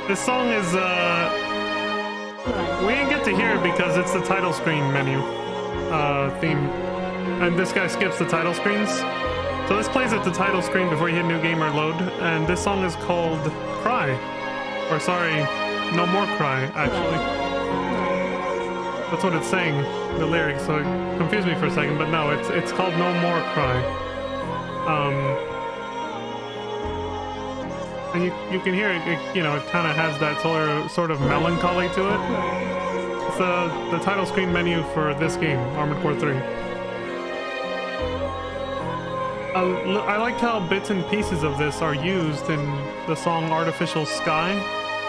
This song is, we didn't get to hear it because it's the title screen menu, theme. And this guy skips the title screens. So this plays at the title screen before you hit New Game or Load, and this song is called Cry. Or sorry, No More Cry, actually. That's what it's saying, the lyrics, so it confused me for a second, but no, it's called No More Cry. And you can hear it, you know, it kind of has that sort of melancholy to it. It's the title screen menu for this game, Armored Core 3. I like how bits and pieces of this are used in the song Artificial Sky,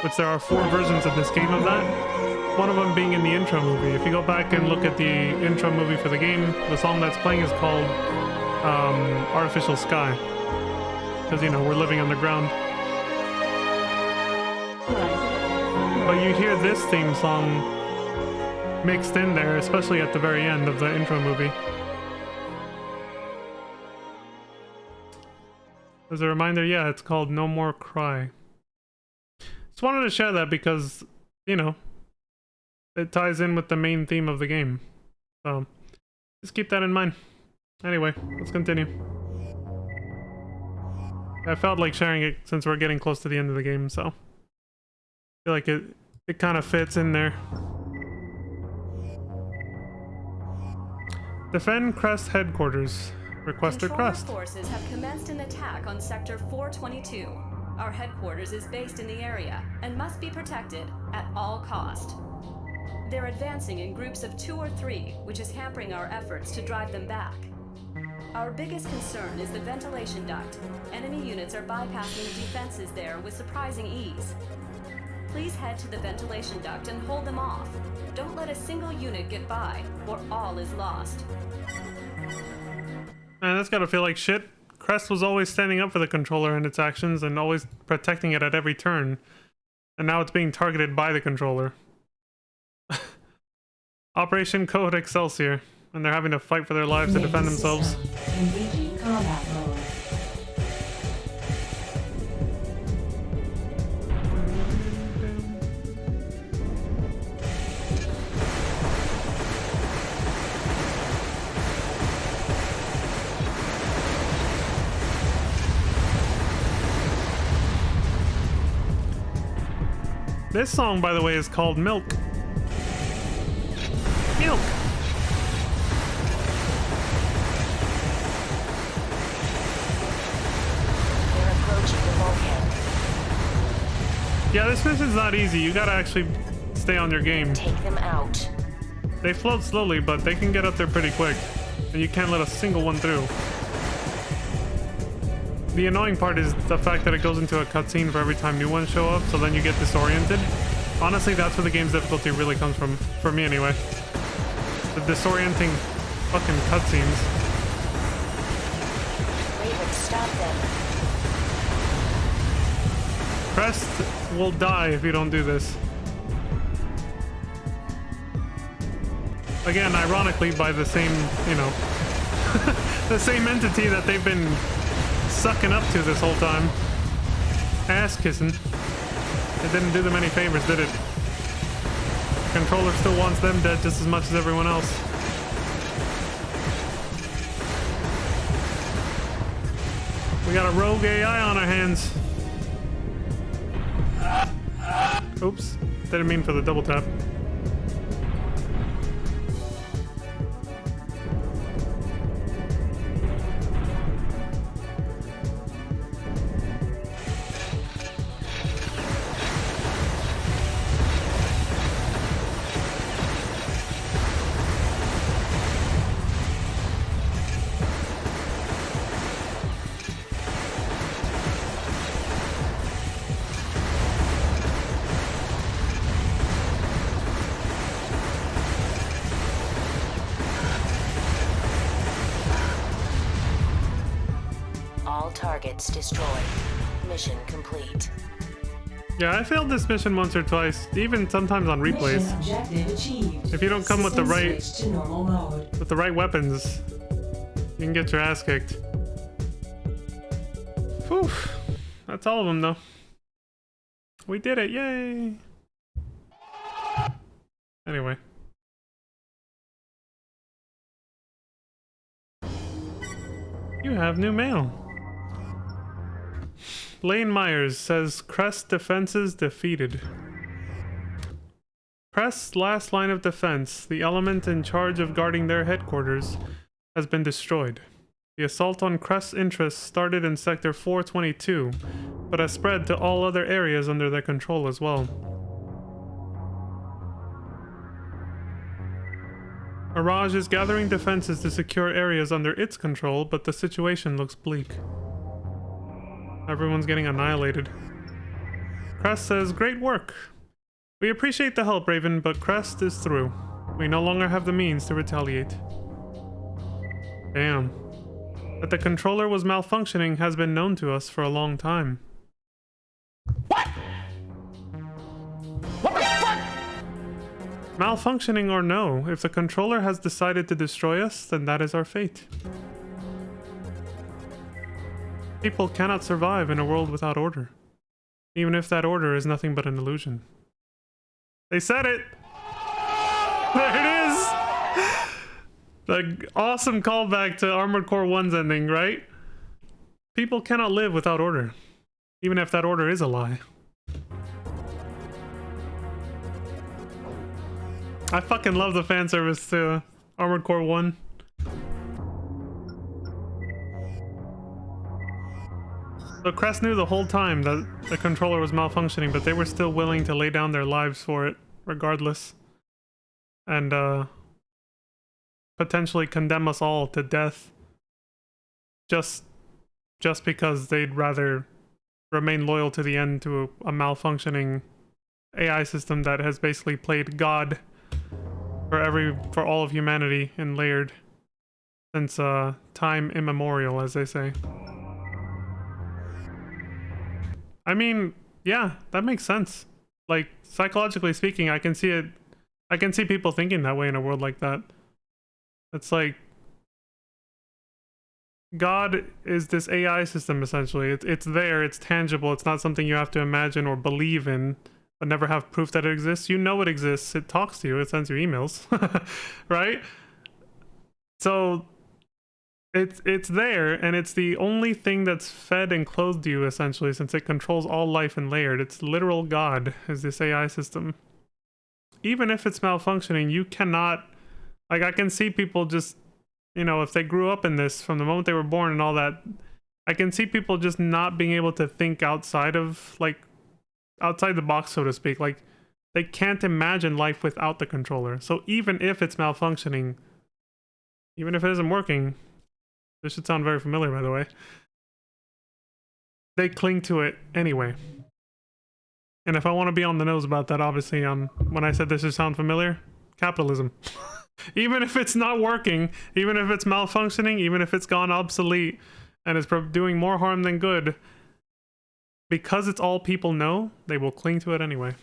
which there are 4 versions of this game of that. One of them being in the intro movie. If you go back and look at the intro movie for the game, the song that's playing is called Artificial Sky. Because, you know, we're living underground. But you hear this theme song mixed in there, especially at the very end of the intro movie. As a reminder, yeah, it's called No More Cry. Just wanted to share that because, you know, it ties in with the main theme of the game. So, just keep that in mind. Anyway, let's continue. I felt like sharing it since we're getting close to the end of the game, so I feel like it kind of fits in there. Defend Crest headquarters. Request a Crest. Forces have commenced an attack on Sector 422. Our headquarters is based in the area and must be protected at all cost. They're advancing in groups of 2 or 3, which is hampering our efforts to drive them back. Our biggest concern is the ventilation duct. Enemy units are bypassing defenses there with surprising ease. Please head to the ventilation duct and hold them off. Don't let a single unit get by, or all is lost. Man, that's gotta feel like shit. Crest was always standing up for the controller and its actions and always protecting it at every turn. And now it's being targeted by the controller. Operation Code Excelsior. And they're having to fight for their lives to defend themselves. Engaging combat mode. This song, by the way, is called Milk. Milk! They're approaching the bulkhead. Yeah, this mission's not easy. You gotta actually stay on your game. Take them out. They float slowly, but they can get up there pretty quick. And you can't let a single one through. The annoying part is the fact that it goes into a cutscene for every time new ones show up, so then you get disoriented. Honestly, that's where the game's difficulty really comes from, for me anyway. The disorienting fucking cutscenes. Raven, stop them. Crest will die if you don't do this. Again, ironically, by the same, you know, the same entity that they've been sucking up to this whole time. Ass kissing. It didn't do them any favors, did it? The controller still wants them dead just as much as everyone else. We got a rogue AI on our hands. Oops. Didn't mean for the double tap. All targets destroyed. Mission complete. Yeah, I failed this mission once or twice, even sometimes on replays. Mission objective achieved. If you don't come with the System right switched to normal mode. with the right weapons, you can get your ass kicked. Whew. That's all of them though. We did it, yay! Anyway. You have new mail. Lane Myers says Crest defenses defeated. Crest's last line of defense, the element in charge of guarding their headquarters, has been destroyed. The assault on Crest's interests started in Sector 422, but has spread to all other areas under their control as well. Mirage is gathering defenses to secure areas under its control, but the situation looks bleak. Everyone's getting annihilated. Crest says, "Great work. We appreciate the help, Raven, but Crest is through. We no longer have the means to retaliate." Damn. That the controller was malfunctioning has been known to us for a long time. What? What the fuck? Malfunctioning or no, if the controller has decided to destroy us, then that is our fate. People cannot survive in a world without order, even if that order is nothing but an illusion. They said it! There it is! The awesome callback to Armored Core 1's ending, right? People cannot live without order, even if that order is a lie. I fucking love the fan service to Armored Core 1. So Crest knew the whole time that the controller was malfunctioning, but they were still willing to lay down their lives for it, regardless. And, potentially condemn us all to death. Just because they'd rather remain loyal to the end to a malfunctioning AI system that has basically played God for all of humanity and layered since time immemorial, as they say. I mean, yeah, that makes sense. Like, psychologically speaking, I can see it. I can see people thinking that way in a world like that. It's like God is this AI system, essentially. It's there, it's tangible, it's not something you have to imagine or believe in, but never have proof that it exists. You know it exists, it talks to you, it sends you emails, right? So it's there, and it's the only thing that's fed and clothed you, essentially, since it controls all life and layered. It's literal God, is this AI system. Even if it's malfunctioning, you cannot... Like, I can see people just, you know, if they grew up in this from the moment they were born and all that, I can see people just not being able to think outside of, like, outside the box, so to speak. Like, they can't imagine life without the controller. So even if it's malfunctioning, even if it isn't working, this should sound very familiar, by the way, they cling to it anyway. And if I want to be on the nose about that, obviously, when I said this should sound familiar, capitalism. Even if it's not working, even if it's malfunctioning, even if it's gone obsolete and is doing more harm than good, because it's all people know, they will cling to it anyway.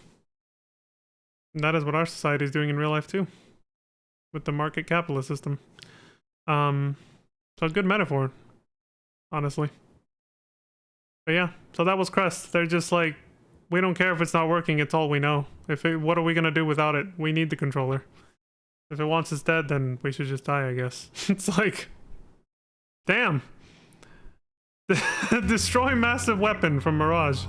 And that is what our society is doing in real life too, with the market capitalist system. So a good metaphor, honestly. But yeah, so that was Crest. They're just like, we don't care if it's not working, it's all we know. What are we gonna do without it? We need the controller. If it wants us dead, then we should just die, I guess. It's like, damn. Destroy massive weapon from Mirage.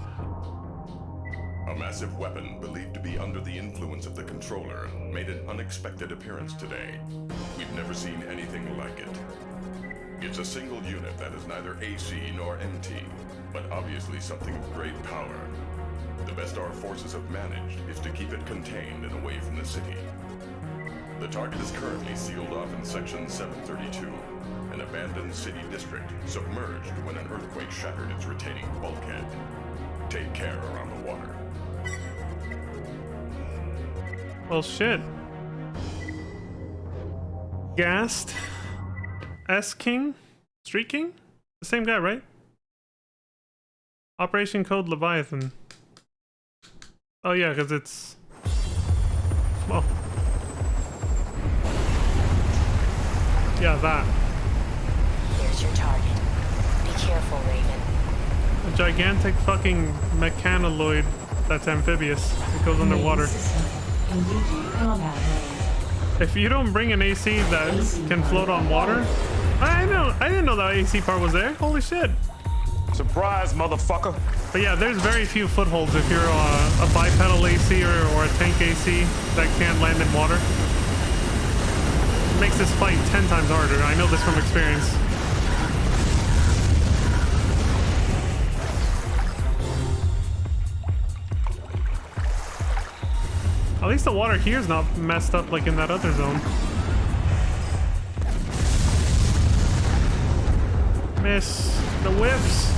A massive weapon believed to be under the influence of the controller made an unexpected appearance today. We've never seen anything like it. It's a single unit that is neither AC nor MT, but obviously something of great power. The best our forces have managed is to keep it contained and away from the city. The target is currently sealed off in Section 732, an abandoned city district submerged when an earthquake shattered its retaining bulkhead. Take care around the water. Well, shit. Gast? S-King? Street King? The same guy, right? Operation Code Leviathan. Oh yeah, because it's... Well... Yeah, that. Here's your target. Be careful, Raven. A gigantic fucking mechanoid That's amphibious. It goes underwater. Main system engaging combat mode. If you don't bring an AC that can float on water, I didn't know that AC part was there. Holy shit. Surprise, motherfucker. But yeah, there's very few footholds if you're a bipedal AC or a tank AC that can't land in water. It makes this fight 10 times harder. I know this from experience. At least the water here is not messed up like in that other zone. Miss the whiffs.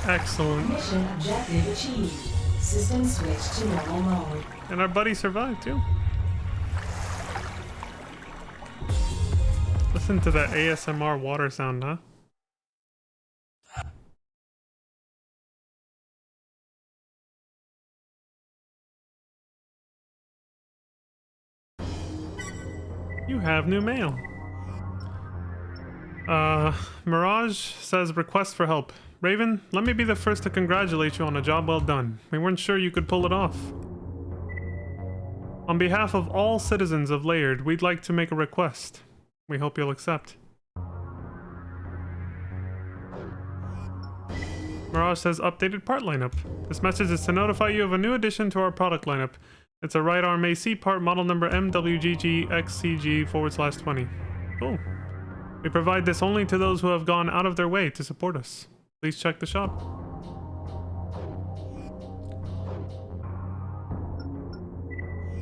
Excellent. Mission objective achieved. System switched to normal mode. And our buddy survived too. Listen to that ASMR water sound, huh? You have new mail. Mirage says request for help. Raven, let me be the first to congratulate you on a job well done. We weren't sure you could pull it off. On behalf of all citizens of Laird, we'd like to make a request. We hope you'll accept. Mirage says updated part lineup. This message is to notify you of a new addition to our product lineup. It's a right arm AC part model number MWGGXCG/20. Cool. We provide this only to those who have gone out of their way to support us. Please check the shop.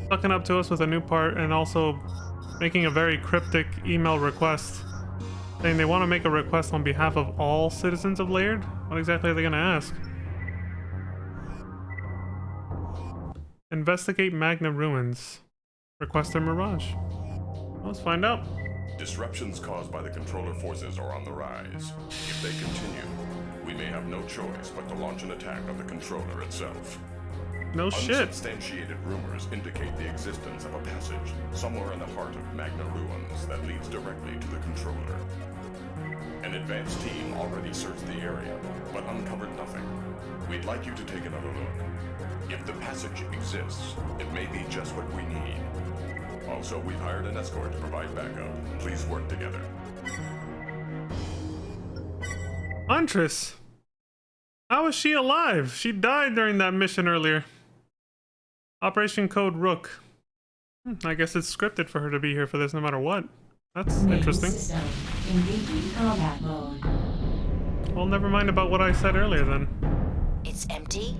Sucking up to us with a new part and also making a very cryptic email request saying they want to make a request on behalf of all citizens of Laird. What exactly are they going to ask? Investigate Magna Ruins. Requester Mirage. Let's find out. Disruptions caused by the controller forces are on the rise. If they continue, we may have no choice but to launch an attack on the controller itself. No shit. Unsubstantiated rumors indicate the existence of a passage somewhere in the heart of Magna Ruins that leads directly to the controller. An advanced team already searched the area, but uncovered nothing. We'd like you to take another look. If the passage exists, it may be just what we need. Also, we've hired an escort to provide backup. Please work together. Huntress! How is she alive? She died during that mission earlier. Operation Code Rook. I guess it's scripted for her to be here for this no matter what. That's Main interesting. system engaging combat mode. Well, never mind about what I said earlier then. It's empty?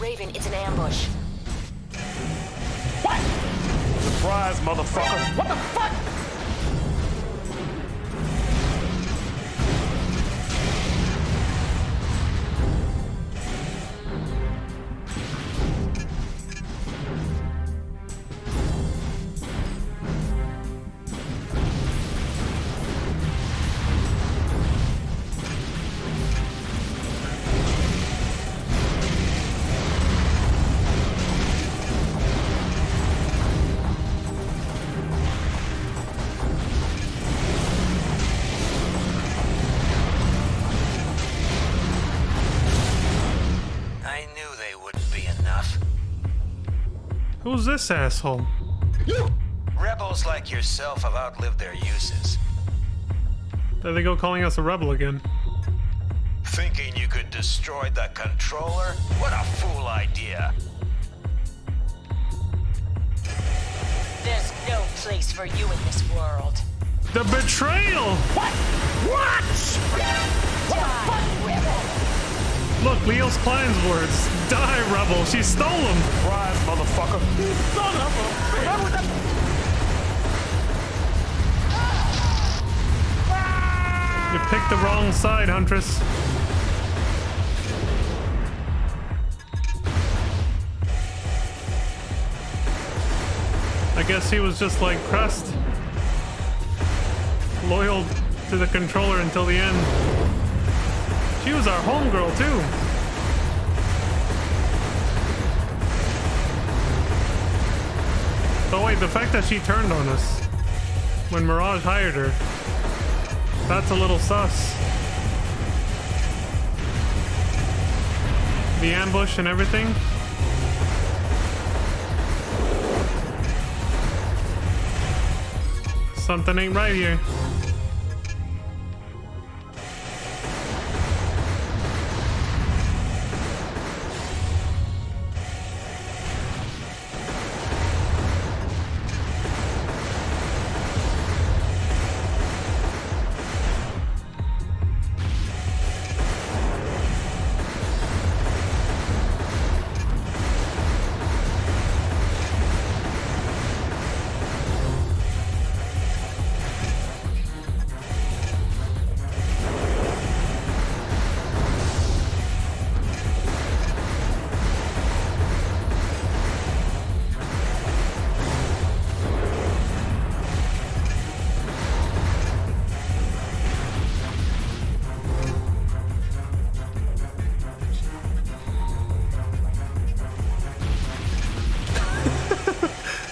Raven, it's an ambush. What? Surprise, motherfucker. What the fuck? Who's this asshole? Rebels like yourself have outlived their uses. There they go calling us a rebel again. Thinking you could destroy the controller? What a fool idea. There's no place for you in this world. The betrayal! What? Die, rebel! Look, Leo's Klein's words. Die, rebel. She stole them. Surprise, motherfucker. You son of a bitch. You picked the wrong side, Huntress. I guess he was just like Crest. Loyal to the controller until the end. She was our homegirl too. But wait, the fact that she turned on us when Mirage hired her, that's a little sus. The ambush and everything. Something ain't right here.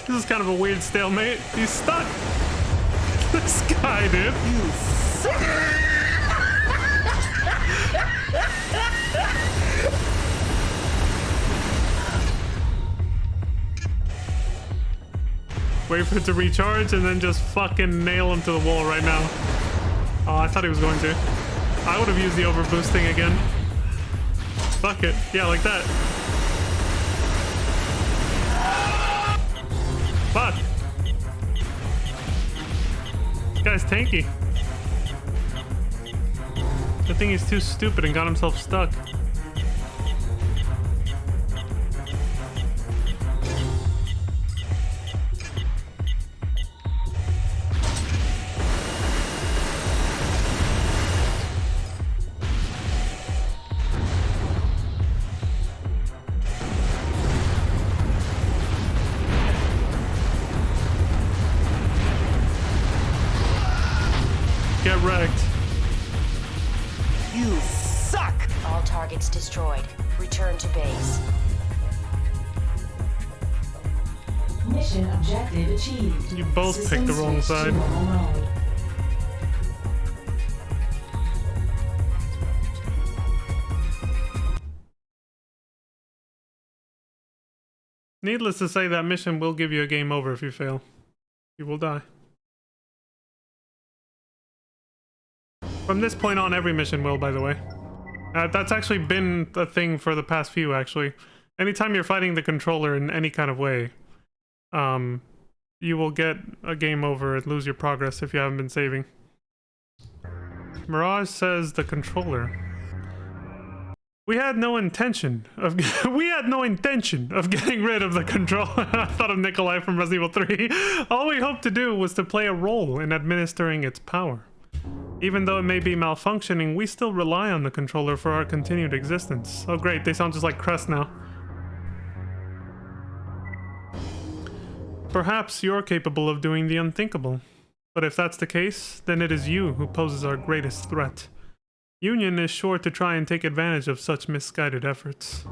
This is kind of a weird stalemate. He's stuck. This guy, dude. You suck. Wait for it to recharge and then just fucking nail him to the wall right now. Oh, I thought he was going to. I would have used the overboosting again. Fuck it. Yeah, like that. Fuck. This guy's tanky. Good thing he's too stupid and got himself stuck. Get wrecked. You suck! All targets destroyed. Return to base. Mission objective achieved. You both System picked the wrong switch to side. normal mode. Needless to say, that mission will give you a game over if you fail. You will die. From this point on, every mission will, by the way. That's actually been a thing for the past few, actually. Anytime you're fighting the controller in any kind of way, you will get a game over and lose your progress if you haven't been saving. Mirage says the controller. We had no intention of getting rid of the controller. I thought of Nikolai from Resident Evil 3. All we hoped to do was to play a role in administering its power. Even though it may be malfunctioning, we still rely on the controller for our continued existence. Oh great, they sound just like Crest now. Perhaps you're capable of doing the unthinkable. But if that's the case, then it is you who poses our greatest threat. Union is sure to try and take advantage of such misguided efforts.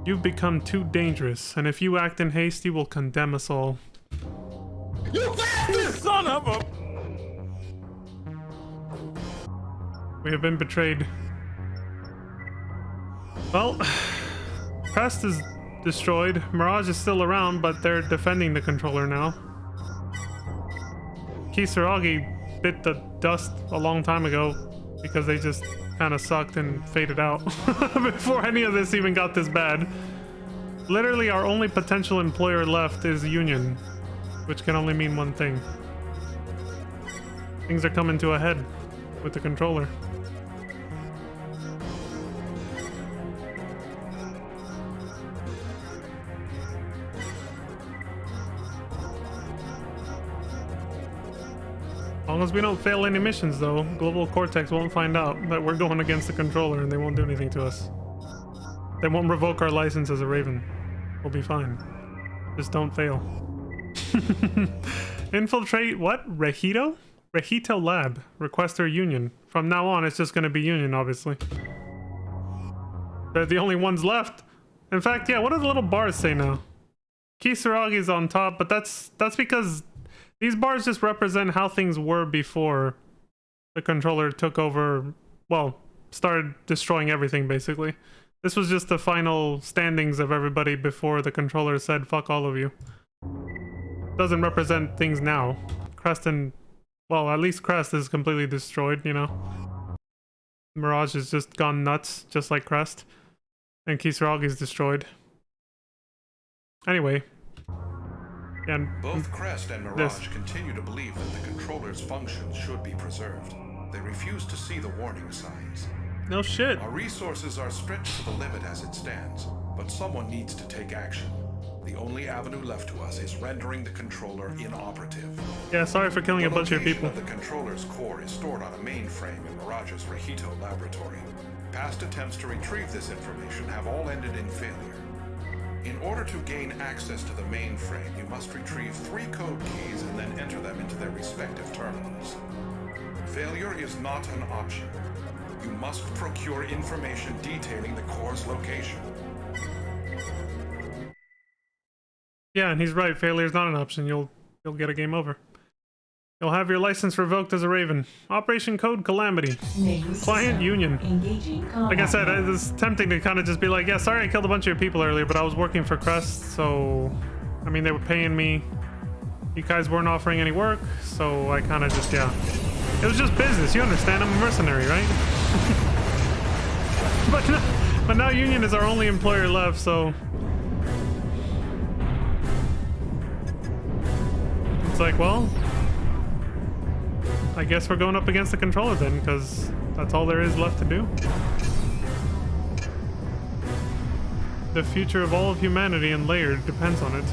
You've become too dangerous, and if you act in haste, you will condemn us all. You bastard son of a... We have been betrayed. Well, Crest is destroyed. Mirage is still around, but they're defending the controller now. Kisaragi bit the dust a long time ago because they just kind of sucked and faded out before any of this even got this bad. Literally, our only potential employer left is Union, which can only mean one thing. Things are coming to a head with the controller. long as we don't fail any missions, though, Global Cortex won't find out that we're going against the controller and they won't do anything to us. They won't revoke our license as a Raven. We'll be fine. Just don't fail. Infiltrate what? Regito? Regito Lab. Requester Union. From now on, it's just going to be Union, obviously. They're the only ones left. In fact, yeah, what do the little bars say now? Kisaragi's on top, but that's because these bars just represent how things were before the controller took over, well, started destroying everything, basically. This was just the final standings of everybody before the controller said, fuck all of you. Doesn't represent things now. Crest and, well, at least Crest is completely destroyed, you know? Mirage has just gone nuts, just like Crest. And Kisaragi's destroyed. Anyway. And both Crest and Mirage continue to believe that the controller's functions should be preserved. They refuse to see the warning signs. No shit. Our resources are stretched to the limit as it stands, but someone needs to take action. The only avenue left to us is rendering the controller inoperative. Yeah, sorry for killing a bunch of your people. The controller's core is stored on a mainframe in Mirage's Regito laboratory. Past attempts to retrieve this information have all ended in failure. In order to gain access to the mainframe, you must retrieve 3 code keys and then enter them into their respective terminals. Failure is not an option. You must procure information detailing the core's location. Yeah, and he's right. Failure is not an option. You'll get a game over. You'll have your license revoked as a Raven. Operation Code Calamity. Client Union. Like I said, it's tempting to kind of just be like, yeah, sorry I killed a bunch of your people earlier, but I was working for Crest, so... I mean, they were paying me. You guys weren't offering any work, so I kind of just, yeah. It was just business, you understand? I'm a mercenary, right? but now Union is our only employer left, so... It's like, well... I guess we're going up against the controller then, because that's all there is left to do. The future of all of humanity and Laird depends on it.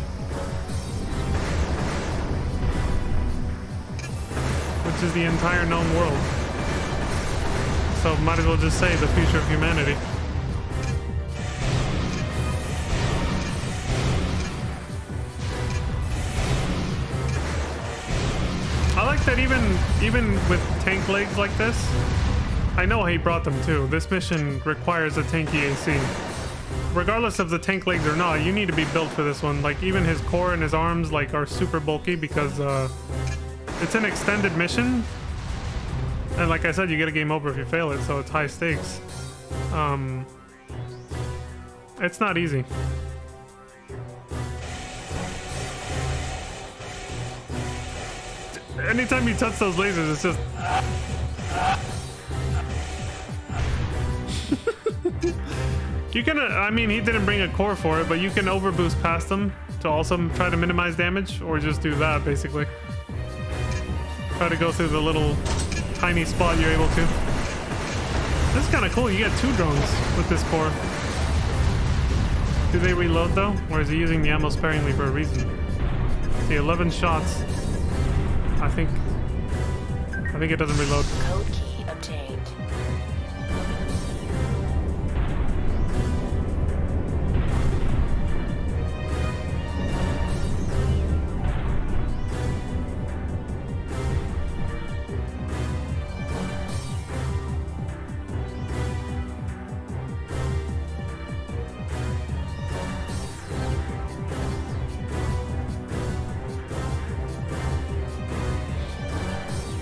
Which is the entire known world. So might as well just say the future of humanity. I like that even with tank legs like this, I know he brought them too. This mission requires a tanky AC. Regardless of the tank legs or not, you need to be built for this one. Like even his core and his arms like are super bulky because it's an extended mission. And like I said, you get a game over if you fail it, so it's high stakes. It's not easy. Anytime you touch those lasers, it's just... You can, I mean, he didn't bring a core for it, but you can overboost past them to also try to minimize damage, or just do that, basically. Try to go through the little tiny spot you're able to. This is kind of cool. You get 2 drones with this core. Do they reload, though? Or is he using the ammo sparingly for a reason? See, 11 shots. I think it doesn't reload. Code key obtained.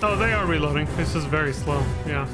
Oh, they are reloading. It's just very slow. Yeah.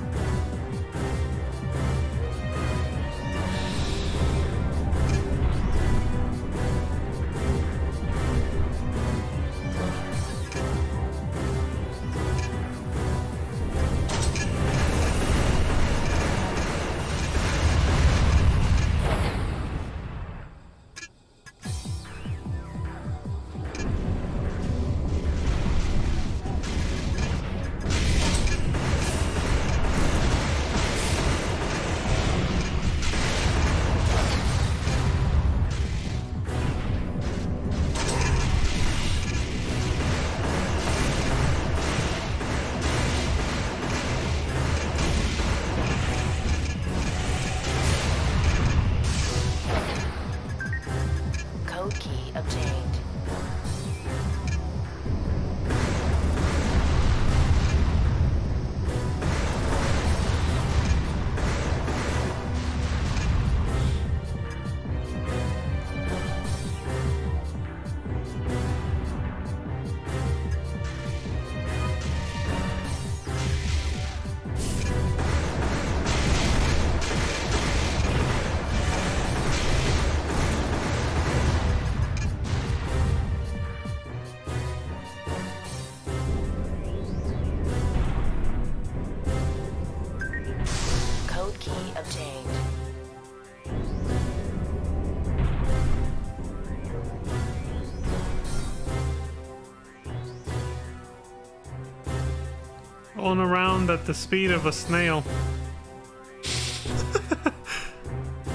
code key obtained. Rolling around at the speed of a snail.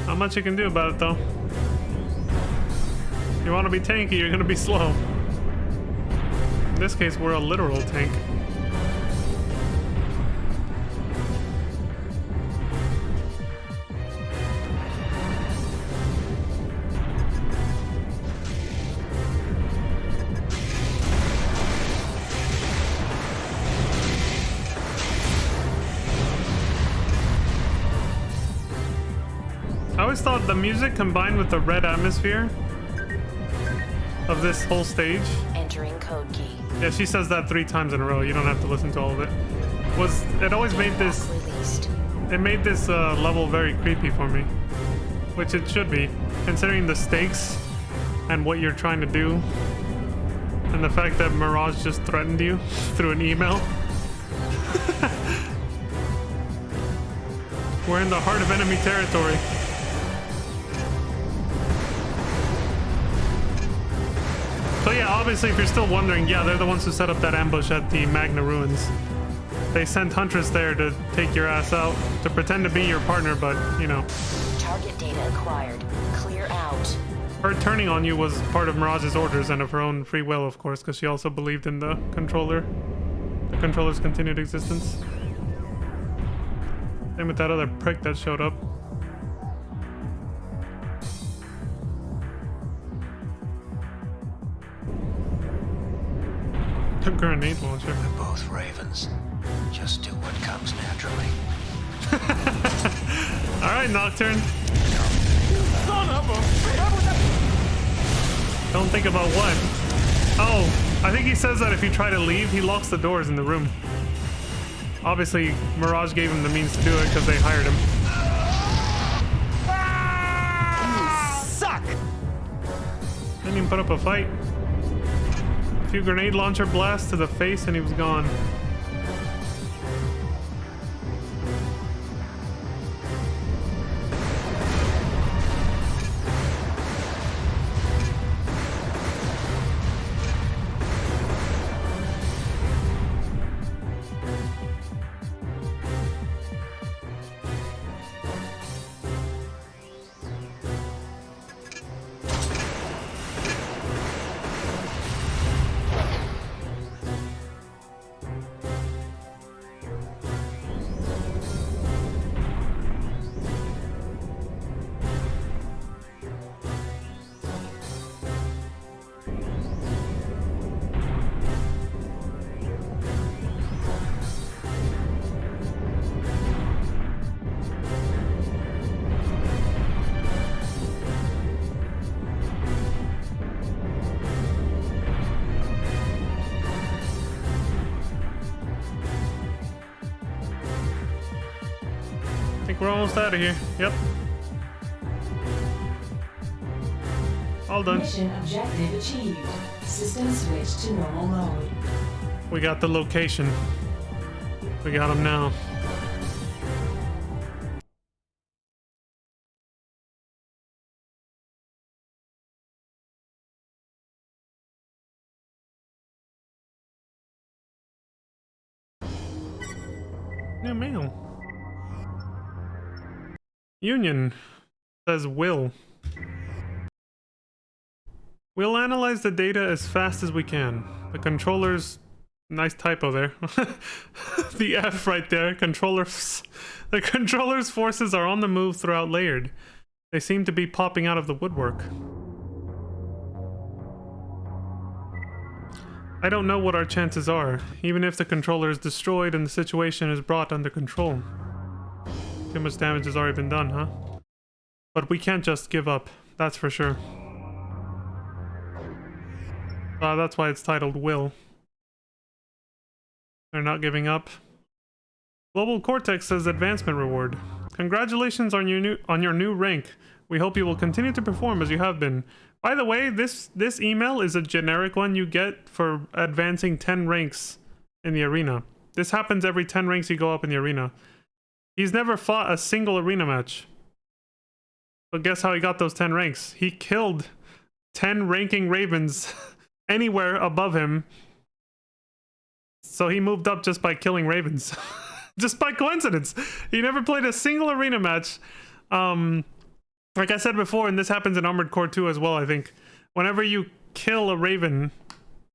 Not much you can do about it though. You want to be tanky, you're gonna be slow. In this case, we're a literal tank. I always thought the music combined with the red atmosphere of this whole stage. Entering code key. Yeah, she says that 3 times in a row. You don't have to listen to all of it. It always made this. Released. It made this level very creepy for me, which it should be, considering the stakes and what you're trying to do, and the fact that Mirage just threatened you through an email. We're in the heart of enemy territory. So yeah, obviously, if you're still wondering, yeah, they're the ones who set up that ambush at the Magna Ruins. They sent Huntress there to take your ass out, to pretend to be your partner, but, you know. Target data acquired. Clear out. Her turning on you was part of Mirage's orders and of her own free will, of course, because she also believed in the controller's continued existence. Same with that other prick that showed up. A grenade launcher. We're both ravens. Just do what comes naturally. Alright, Nocturne. Son of a... Don't think about what. Oh, I think he says that if you try to leave, he locks the doors in the room. Obviously, Mirage gave him the means to do it because they hired him. You suck! Didn't even put up a fight. A few grenade launcher blasts to the face and he was gone. I think we're almost out of here. Yep. All done. Mission objective achieved. System switch to normal mode. We got the location. We got him now. New mail. Union says will. We'll analyze the data as fast as we can. The controllers... Nice typo there. The F right there. Controllers... The controller's forces are on the move throughout Layered. They seem to be popping out of the woodwork. I don't know what our chances are, even if the controller is destroyed and the situation is brought under control. Too much damage has already been done, huh? But we can't just give up, that's for sure. That's why it's titled Will. They're not giving up. Global Cortex says advancement reward. Congratulations on your new rank. We hope you will continue to perform as you have been. By the way, this email is a generic one you get for advancing 10 ranks in the arena. This happens every 10 ranks you go up in the arena. He's never fought a single arena match. But guess how he got those 10 ranks? He killed 10 ranking Ravens anywhere above him. So he moved up just by killing Ravens. Just by coincidence. He never played a single arena match. Like I said before, and this happens in Armored Core 2 as well, I think. Whenever you kill a Raven,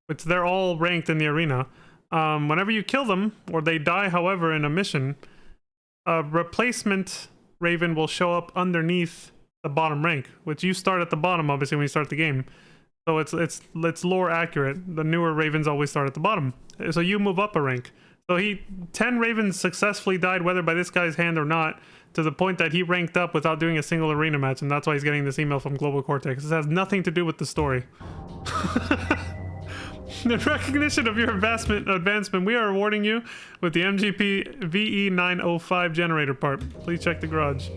which they're all ranked in the arena, whenever you kill them, or they die, however, in a mission, a replacement Raven will show up underneath the bottom rank, which you start at the bottom, obviously, when you start the game. So it's lore accurate. The newer Ravens always start at the bottom. So you move up a rank. So 10 Ravens successfully died, whether by this guy's hand or not, to the point that he ranked up without doing a single arena match, and that's why he's getting this email from Global Cortex. This has nothing to do with the story. In recognition of your advancement, we are awarding you with the MGP VE905 generator part. Please check the garage.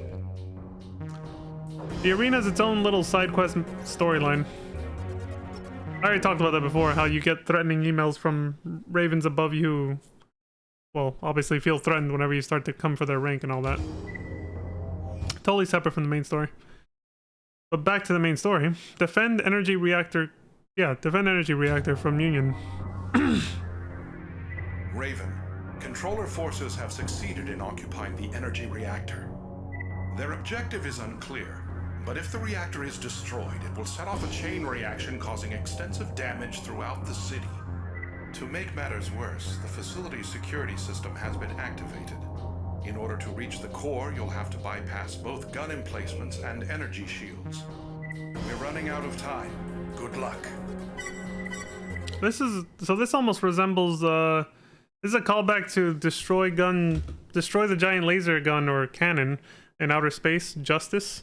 The arena is its own little side quest storyline. I already talked about that before, how you get threatening emails from Ravens above you who, well, obviously feel threatened whenever you start to come for their rank and all that. Totally separate from the main story. But back to the main story. Defend energy reactor from Union. Raven, controller forces have succeeded in occupying the energy reactor. Their objective is unclear, but if the reactor is destroyed, it will set off a chain reaction causing extensive damage throughout the city. To make matters worse, the facility's security system has been activated. In order to reach the core, you'll have to bypass both gun emplacements and energy shields. We're running out of time. Good luck. This almost resembles this is a callback to destroy the giant laser gun or cannon in outer space, Justice.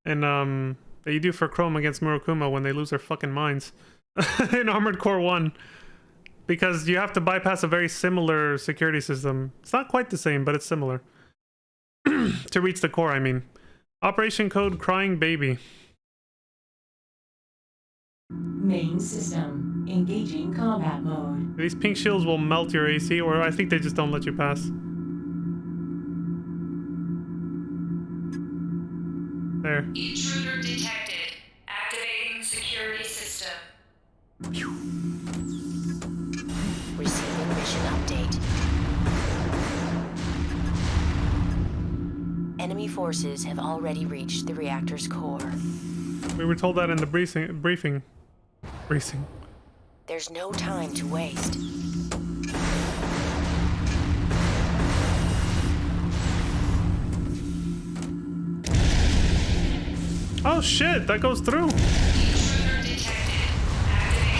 And that you do for Chrome against Murokuma when they lose their fucking minds in Armored Core 1. Because you have to bypass a very similar security system. It's not quite the same, but it's similar. To reach the core, I mean. Operation code Crying Baby. Main system. Engaging combat mode. These pink shields will melt your AC, or I think they just don't let you pass. There. Intruder detected. Activating security system. Receiving mission update. Enemy forces have already reached the reactor's core. We were told that in the briefing. There's no time to waste. Oh shit, that goes through. Intruder detected.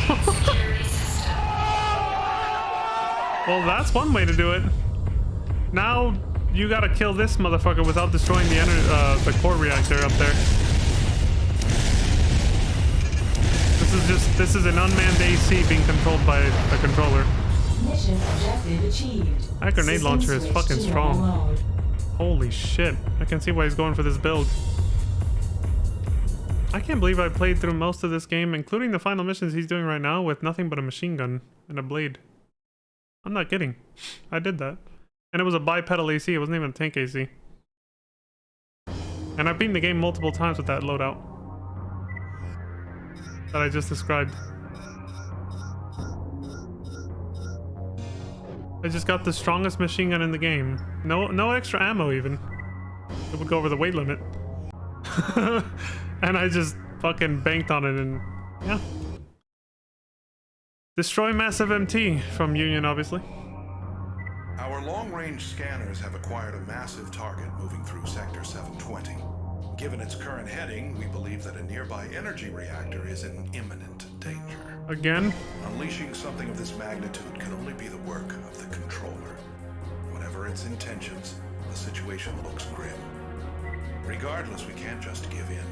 Activating security system. Well, that's one way to do it. Now you gotta kill this motherfucker without destroying the core reactor up there. This is an unmanned AC being controlled by a controller. Mission objective achieved. That grenade System launcher is switch fucking to strong. normal mode. Holy shit. I can see why he's going for this build. I can't believe I played through most of this game, including the final missions he's doing right now, with nothing but a machine gun and a blade. I'm not kidding. I did that. And it was a bipedal AC, it wasn't even a tank AC. And I've beaten the game multiple times with that loadout that I just described. I just got the strongest machine gun in the game. No extra ammo even. It would go over the weight limit. And I just fucking banked on it and yeah. Destroy Massive MT from Union, obviously. Our long-range scanners have acquired a massive target moving through Sector 720. Given its current heading, we believe that a nearby energy reactor is in imminent danger. Again? Unleashing something of this magnitude can only be the work of the controller. Whatever its intentions, the situation looks grim. Regardless, we can't just give in.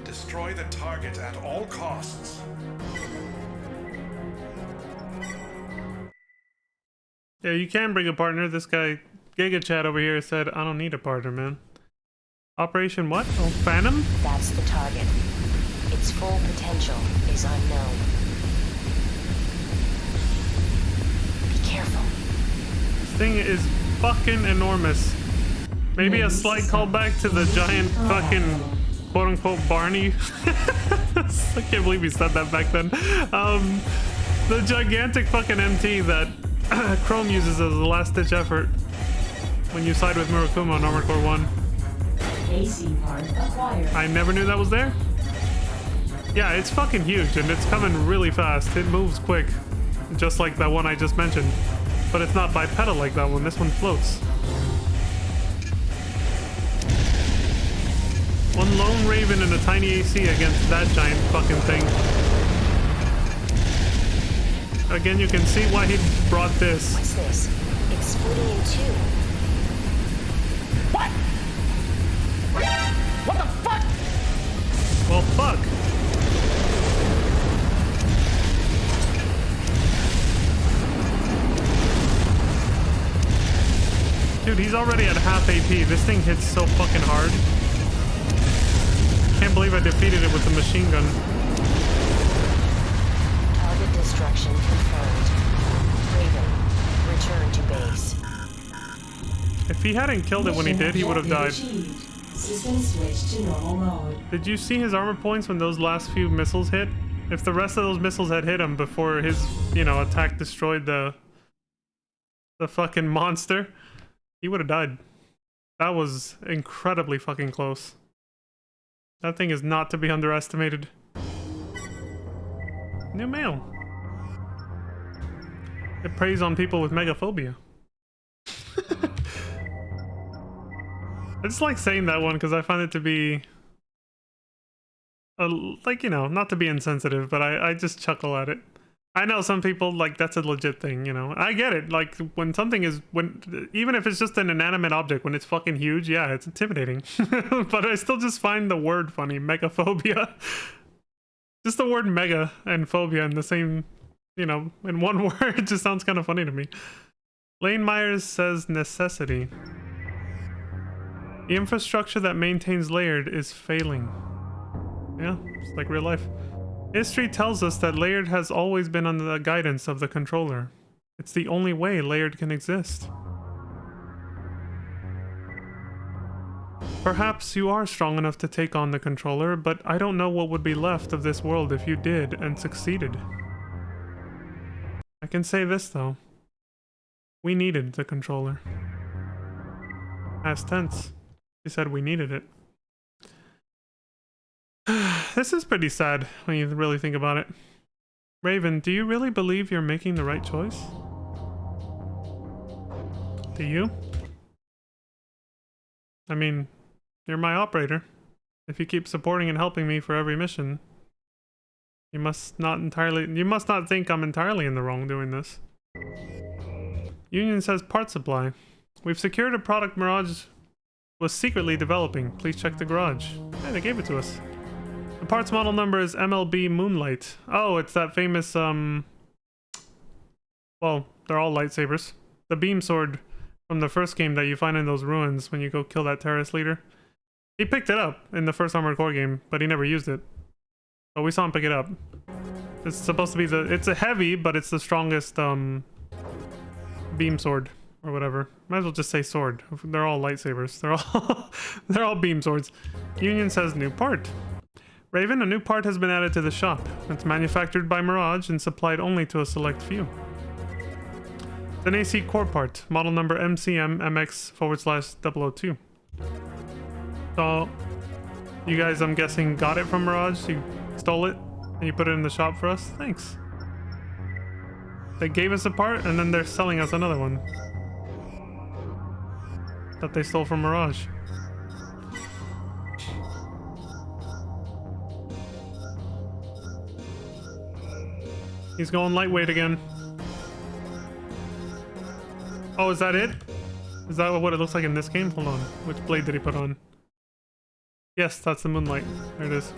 Destroy the target at all costs. Yeah, you can bring a partner. This guy, GigaChat over here, said, I don't need a partner, man. Operation what? Oh, Phantom? That's the target. Its full potential is unknown. Be careful. This thing is fucking enormous. Maybe a slight callback to the giant fucking quote-unquote Barney. I can't believe he said that back then. The gigantic fucking MT that Chrome uses as a last-ditch effort when you side with Murakumo on Armored Core 1. AC part acquired. I never knew that was there. Yeah, it's fucking huge and it's coming really fast. It moves quick, just like that one I just mentioned. But it's not bipedal like that one. This one floats. One lone Raven and a tiny AC against that giant fucking thing. Again, you can see why he brought this. What's this? It's splitting in two. What? What the fuck? Well, fuck. Dude, he's already at half AP. This thing hits so fucking hard. Can't believe I defeated it with the machine gun. Target destruction confirmed. Raven, return to base. If he hadn't killed it when he did, he would have died. System switch to normal mode. Did you see his armor points when those last few missiles hit? If the rest of those missiles had hit him before his, you know, attack destroyed the fucking monster, he would have died. That was incredibly fucking close. That thing is not to be underestimated. New mail. It preys on people with megaphobia. I just like saying that one because I find it to be like, you know, not to be insensitive, but I just chuckle at it. I know some people, like, that's a legit thing, you know. I get it. Like, when something is, even if it's just an inanimate object, when it's fucking huge, yeah, it's intimidating. But I still just find the word funny, megaphobia. Just the word mega and phobia in the same, you know, in one word, just sounds kind of funny to me. Lane Myers says necessity. The infrastructure that maintains Laird is failing. Yeah, it's like real life. History tells us that Laird has always been under the guidance of the controller. It's the only way Laird can exist. Perhaps you are strong enough to take on the controller, but I don't know what would be left of this world if you did and succeeded. I can say this though. We needed the controller. Past tense. She said we needed it. This is pretty sad when you really think about it. Raven, do you really believe you're making the right choice? Do you? I mean, you're my operator. If you keep supporting and helping me for every mission, you must not think I'm entirely in the wrong doing this. Union says part supply. We've secured a product Mirage was secretly developing. Please check the garage. Hey, they gave it to us. The parts model number is MLB Moonlight. Oh, it's that famous, well, they're all lightsabers. The beam sword from the first game that you find in those ruins when you go kill that terrorist leader. He picked it up in the first Armored Core game, but he never used it. But we saw him pick it up. It's supposed to be it's a heavy, but it's the strongest, beam sword. Or whatever. Might as well just say sword. They're all lightsabers. They're all beam swords. Union says new part. Raven, a new part has been added to the shop. It's manufactured by Mirage and supplied only to a select few. It's an AC core part, model number MCM MX/002. So, you guys, I'm guessing, got it from Mirage? You stole it and you put it in the shop for us? Thanks. They gave us a part and then they're selling us another one that they stole from Mirage. He's going lightweight again. Oh, is that it? Is that what it looks like in this game? Hold on. Which blade did he put on? Yes, that's the Moonlight. There it is.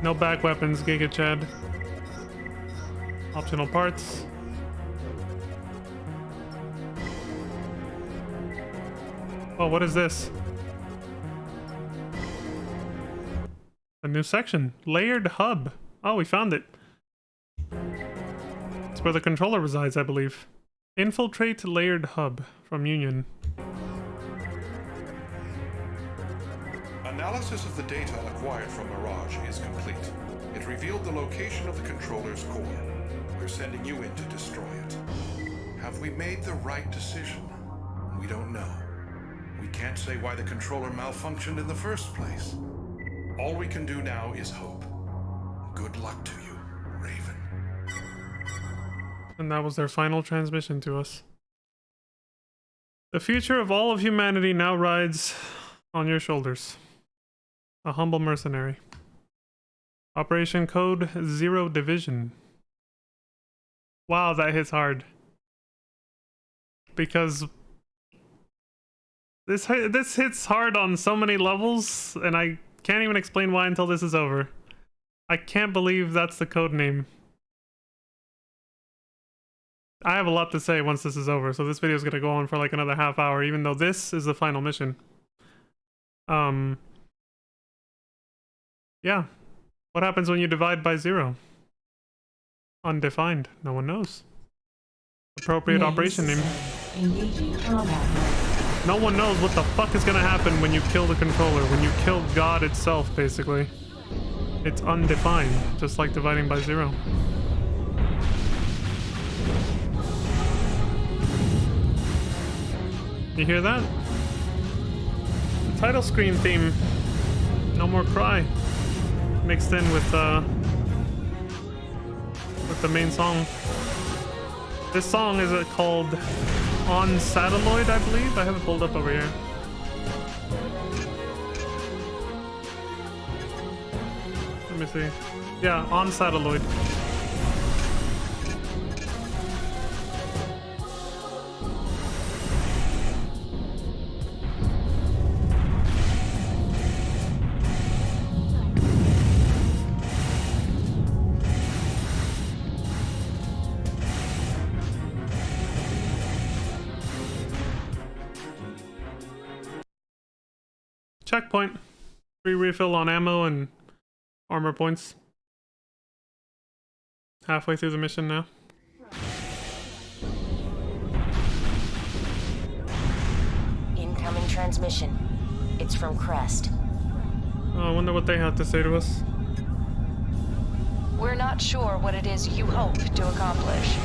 No back weapons, Giga Chad. Optional parts. Oh, what is this? A new section. Layered hub. Oh, we found it. It's where the controller resides, I believe. Infiltrate layered hub from Union. Analysis of the data acquired from Mirage is complete. It revealed the location of the controller's core. We're sending you in to destroy it. Have we made the right decision? We don't know. We can't say why the controller malfunctioned in the first place. All we can do now is hope. Good luck to you, Raven. And that was their final transmission to us. The future of all of humanity now rides on your shoulders. A humble mercenary. Operation Code Zero Division. Wow, that hits hard. Because this hits hard on so many levels, and I can't even explain why until this is over. I can't believe that's the code name. I have a lot to say once this is over, so this video is gonna go on for like another half hour, even though this is the final mission. Yeah. What happens when you divide by 0? Undefined. No one knows. Appropriate operation name. No one knows what the fuck is gonna happen when you kill the controller, when you kill God itself, basically. It's undefined, just like dividing by 0. You hear that? The title screen theme. No More Cry. Mixed in with the main song. This song is called On Satelloid, I believe. I have it pulled up over here. Let me see. Yeah, On Satelloid. Checkpoint. Free refill on ammo and armor points. Halfway through the mission now. Incoming transmission. It's from Crest. Oh, I wonder what they have to say to us. We're not sure what it is you hope to accomplish.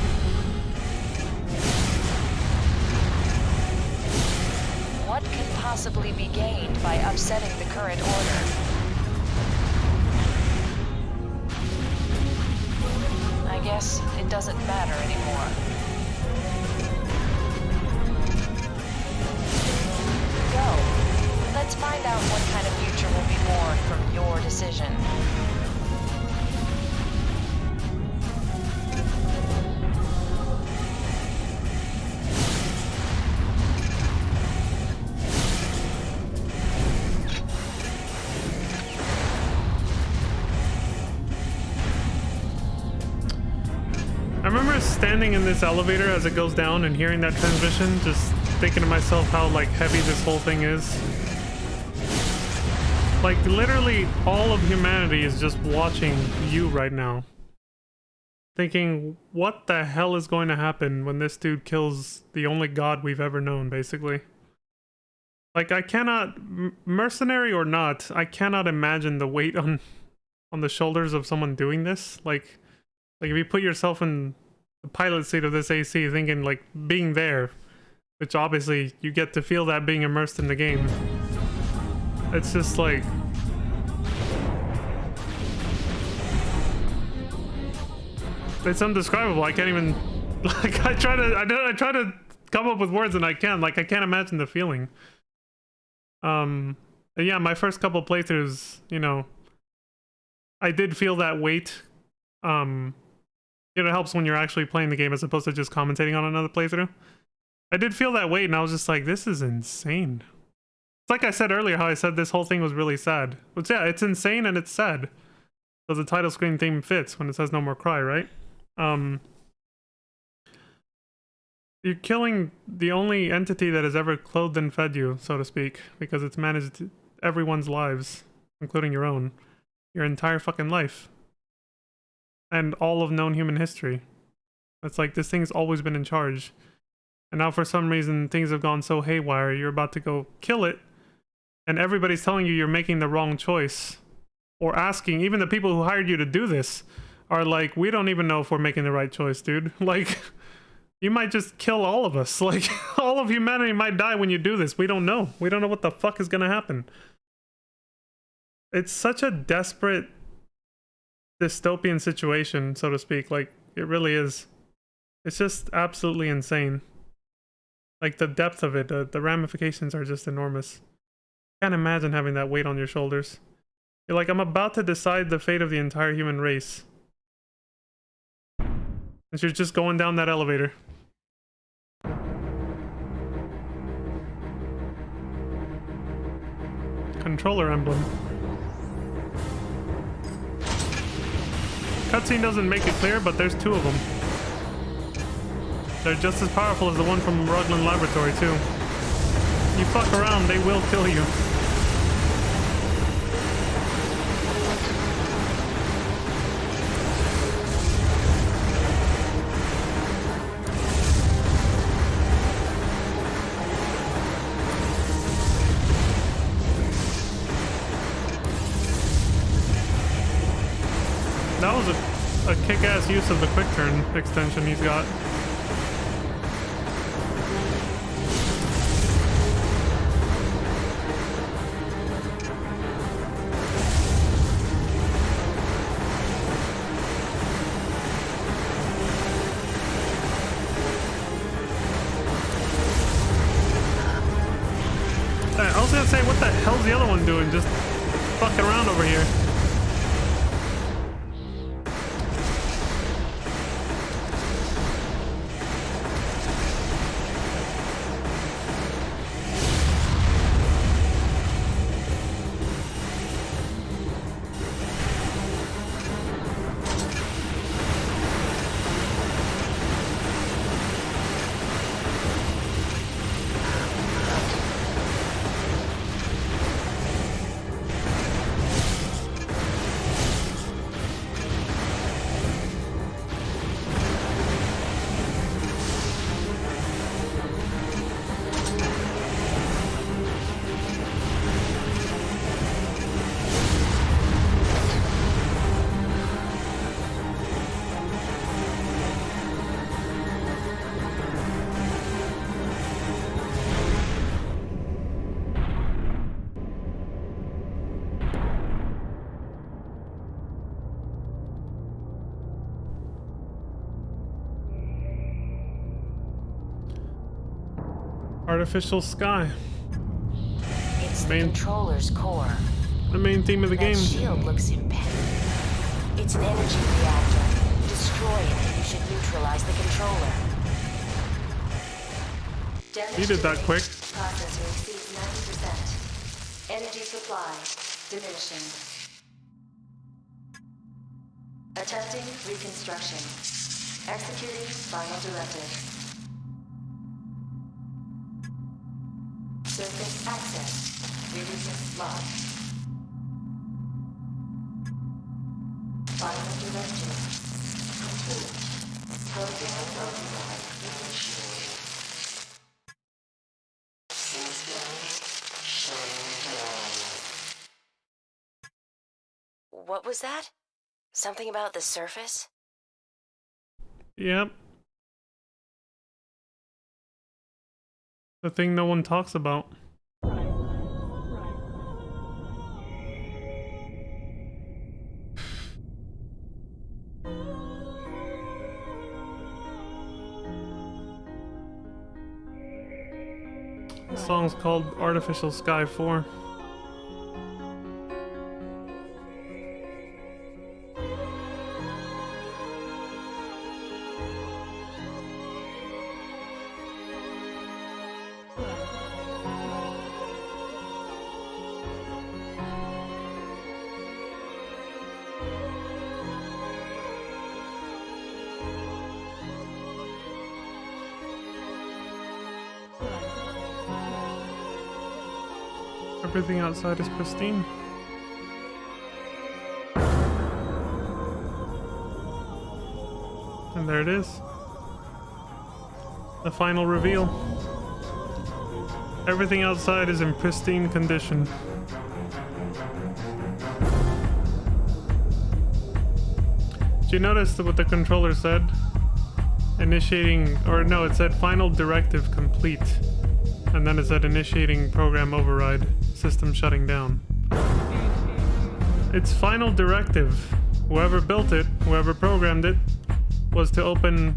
What can possibly be gained by upsetting the current order? I guess it doesn't matter anymore. Go. Let's find out what kind of future will be born from your decision. I remember standing in this elevator as it goes down and hearing that transmission, just thinking to myself how like heavy this whole thing is. Like literally all of humanity is just watching you right now. Thinking, what the hell is going to happen when this dude kills the only god we've ever known, basically. Like I cannot, mercenary or not, I cannot imagine the weight on the shoulders of someone doing this. Like if you put yourself in the pilot seat of this AC, thinking like being there, which obviously you get to feel that being immersed in the game. It's just like, it's indescribable. I can't even, like I try to come up with words and I can't imagine the feeling. And yeah, my first couple playthroughs, you know, I did feel that weight. It helps when you're actually playing the game as opposed to just commentating on another playthrough. I did feel that weight and I was just like, this is insane. It's like I said earlier, how I said this whole thing was really sad. But yeah, it's insane and it's sad. So the title screen theme fits when it says No More Cry, right? You're killing the only entity that has ever clothed and fed you, so to speak, because it's managed everyone's lives, including your own. Your entire fucking life. And all of known human history. It's like this thing's always been in charge. And now for some reason things have gone so haywire, you're about to go kill it, and everybody's telling you you're making the wrong choice. Or asking, even the people who hired you to do this are like, we don't even know if we're making the right choice, dude. Like, you might just kill all of us. Like, all of humanity might die when you do this. We don't know. We don't know what the fuck is gonna happen. It's such a desperate dystopian situation, so to speak. Like, it really is. It's just absolutely insane. Like, the depth of it, the ramifications are just enormous. Can't imagine having that weight on your shoulders. You're like, I'm about to decide the fate of the entire human race. And you're just going down that elevator. Controller emblem. Cutscene doesn't make it clear, but there's 2 of them. They're just as powerful as the one from Rugland Laboratory, too. You fuck around, they will kill you. That was a kick-ass use of the quick turn extension he's got. I was gonna say, what the hell's the other one doing? Just fucking around over here. Artificial sky. It's the Main- controller's core. The main theme of the That game. shield looks impenetrable. It's an energy reactor. Destroy it and you should neutralize the controller. You did that quick. Processor exceeds 90%. Energy supply diminishing. Attempting reconstruction. Executing final directive. Surface access. Reducing lock. Final directive. Complete. Program override initiated. What was that? Something about the surface? Yep. The thing no one talks about. The song's called Artificial Sky 4. Everything outside is pristine. And there it is. The final reveal. Everything outside is in pristine condition. Did you notice what the controller said? Initiating, or no, it said final directive complete. And then it said initiating program override, system shutting down. Its final directive, whoever built it, whoever programmed it, was to open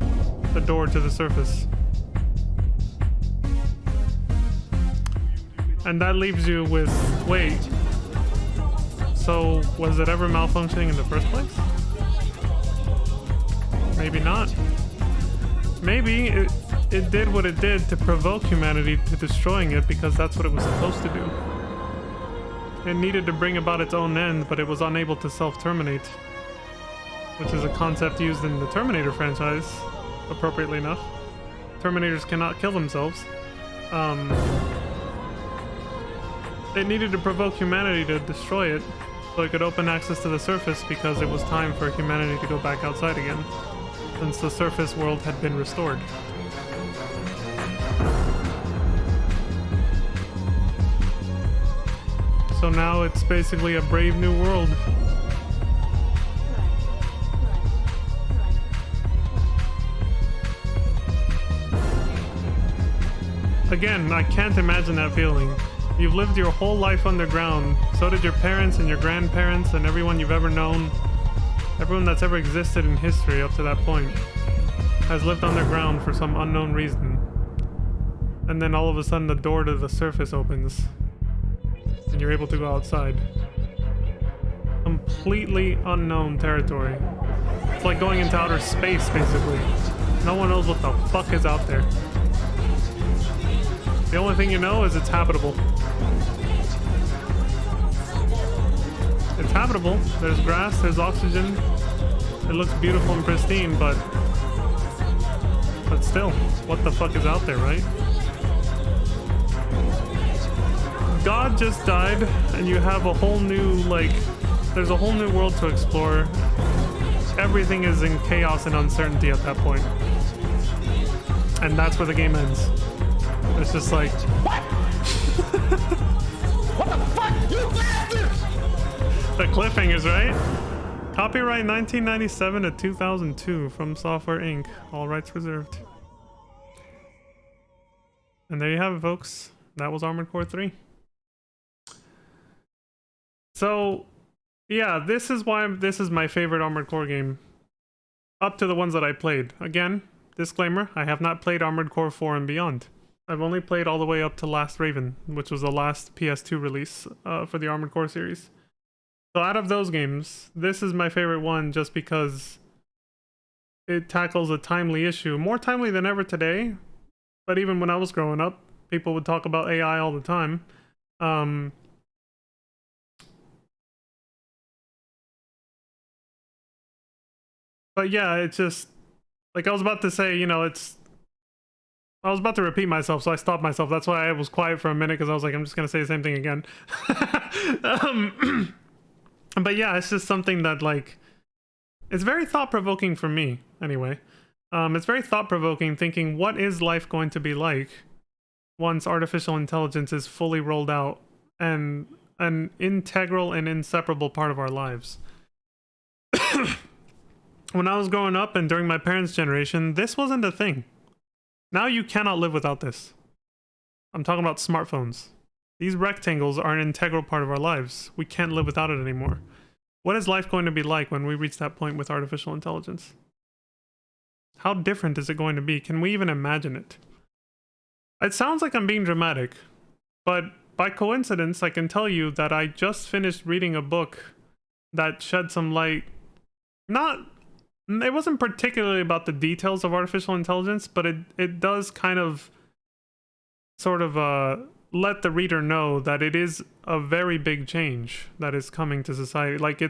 the door to the surface. And that leaves you with, wait, so was it ever malfunctioning in the first place? Maybe not. Maybe it did what it did to provoke humanity to destroying it because that's what it was supposed to do. It needed to bring about its own end, but it was unable to self-terminate, which is a concept used in the Terminator franchise, appropriately enough. Terminators cannot kill themselves. It needed to provoke humanity to destroy it, so it could open access to the surface because it was time for humanity to go back outside again, since the surface world had been restored. So now it's basically a brave new world. Again, I can't imagine that feeling. You've lived your whole life underground. So did your parents and your grandparents and everyone you've ever known. Everyone that's ever existed in history up to that point has lived underground for some unknown reason. And then all of a sudden the door to the surface opens. And you're able to go outside. Completely unknown territory. It's like going into outer space, basically. No one knows what the fuck is out there. The only thing you know is it's habitable. It's habitable. There's grass, there's oxygen. It looks beautiful and pristine, but still, what the fuck is out there, right? God just died, and you have a whole new, like, there's a whole new world to explore. Everything is in chaos and uncertainty at that point. And that's where the game ends. It's just like, what? What the fuck? You bastard! The cliffhangers, right? Copyright 1997 to 2002 from Software Inc. All rights reserved. And there you have it, folks. That was Armored Core 3. So, yeah, this is why this is my favorite Armored Core game. Up to the ones that I played. Again, disclaimer, I have not played Armored Core 4 and beyond. I've only played all the way up to Last Raven, which was the last PS2 release for the Armored Core series. So out of those games, this is my favorite one just because it tackles a timely issue. More timely than ever today, but even when I was growing up, people would talk about AI all the time. But yeah, it's just, like I was about to say, you know, I was about to repeat myself, so I stopped myself. That's why I was quiet for a minute, because I was like, I'm just going to say the same thing again. But yeah, it's just something that, like, it's very thought-provoking for me, anyway. It's very thought-provoking thinking, what is life going to be like once artificial intelligence is fully rolled out and an integral and inseparable part of our lives? When I was growing up and during my parents' generation, this wasn't a thing. Now you cannot live without this. I'm talking about smartphones. These rectangles are an integral part of our lives. We can't live without it anymore. What is life going to be like when we reach that point with artificial intelligence? How different is it going to be? Can we even imagine it? It sounds like I'm being dramatic, but by coincidence, I can tell you that I just finished reading a book that shed some light. It wasn't particularly about the details of artificial intelligence, but it does kind of sort of let the reader know that it is a very big change that is coming to society. Like,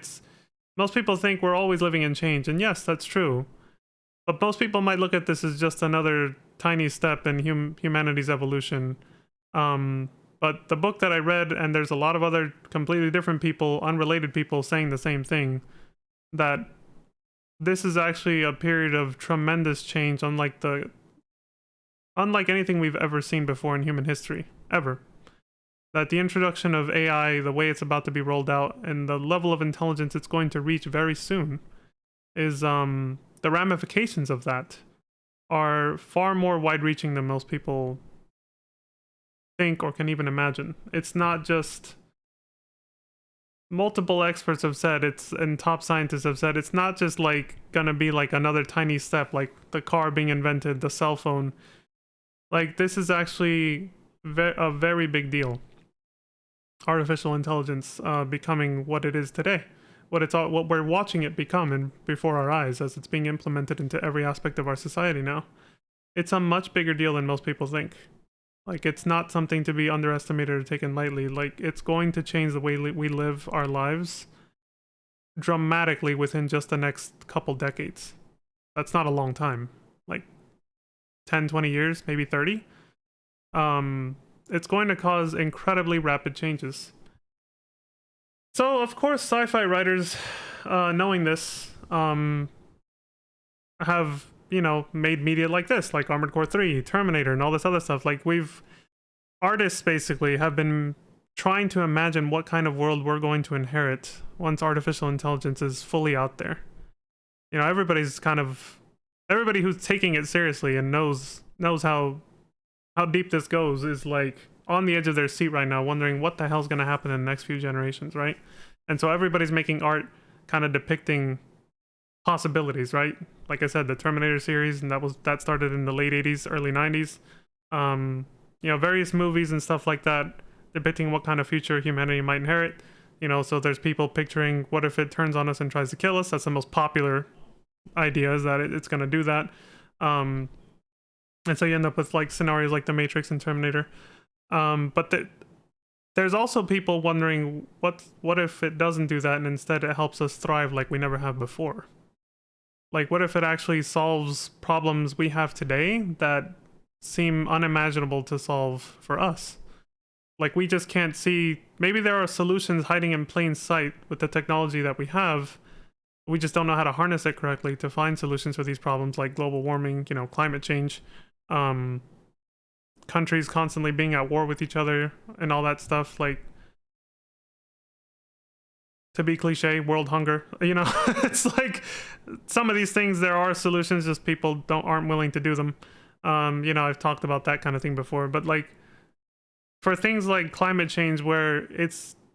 most people think we're always living in change, and yes, that's true. But most people might look at this as just another tiny step in humanity's evolution. But the book that I read, and there's a lot of other completely different people, unrelated people saying the same thing, that this is actually a period of tremendous change, unlike the unlike anything we've ever seen before in human history, ever. That the introduction of AI, the way it's about to be rolled out, and the level of intelligence it's going to reach very soon, is the ramifications of that are far more wide-reaching than most people think or can even imagine. It's not just... Multiple experts have said and top scientists have said it's not just like gonna be like another tiny step, like the car being invented, the cell phone. Like, this is actually a very big deal. Artificial intelligence becoming what it is today, what we're watching it become and before our eyes as it's being implemented into every aspect of our society now. It's a much bigger deal than most people think. Like, it's not something to be underestimated or taken lightly. Like, it's going to change the way we live our lives dramatically within just the next couple decades. That's not a long time. Like, 10, 20 years, maybe 30. It's going to cause incredibly rapid changes. So, of course, sci-fi writers, knowing this, have... made media like this, like Armored Core 3, Terminator, and all this other stuff. Like, artists basically have been trying to imagine what kind of world we're going to inherit once artificial intelligence is fully out there. Everybody who's taking it seriously and knows how deep this goes is like on the edge of their seat right now, wondering what the hell's going to happen in the next few generations, right? And so everybody's making art kind of depicting possibilities, right? Like I said, the Terminator series, and that started in the late 80s, early 90s. Various movies and stuff like that depicting what kind of future humanity might inherit. So there's people picturing, what if it turns on us and tries to kill us? That's the most popular idea, is that it's going to do that. And so you end up with like scenarios like The Matrix and Terminator. But there's also people wondering, what if it doesn't do that and instead it helps us thrive like we never have before? Like, what if it actually solves problems we have today that seem unimaginable to solve for us? Like, we just can't see... Maybe there are solutions hiding in plain sight with the technology that we have. We just don't know how to harness it correctly to find solutions for these problems, like global warming, climate change, countries constantly being at war with each other, and all that stuff. Like, to be cliche, world hunger, it's like some of these things, there are solutions, just people aren't willing to do them. I've talked about that kind of thing before, but like for things like climate change, where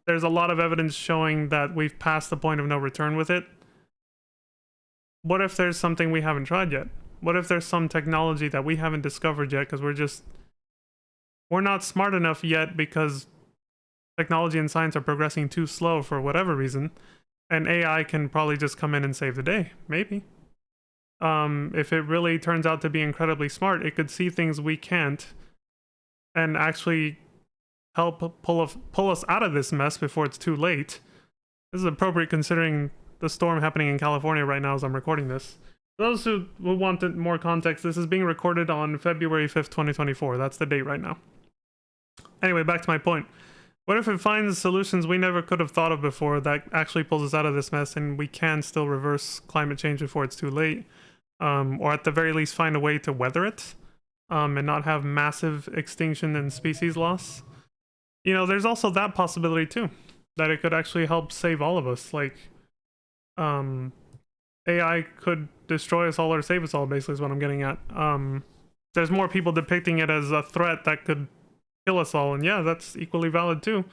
there's a lot of evidence showing that we've passed the point of no return with it. What if there's something we haven't tried yet? What if there's some technology that we haven't discovered yet because we're not smart enough yet, because technology and science are progressing too slow for whatever reason, and AI can probably just come in and save the day, maybe. If it really turns out to be incredibly smart, it could see things we can't and actually help pull us out of this mess before it's too late. This is appropriate considering the storm happening in California right now as I'm recording this. For those who wanted more context, this is being recorded on February 5th, 2024. That's the date right now. Anyway, back to my point. What if it finds solutions we never could have thought of before that actually pulls us out of this mess, and we can still reverse climate change before it's too late? Or at the very least find a way to weather it, and not have massive extinction and species loss? There's also that possibility too, that it could actually help save all of us. Like, AI could destroy us all or save us all, basically is what I'm getting at. There's more people depicting it as a threat that could kill us all, and yeah, that's equally valid too.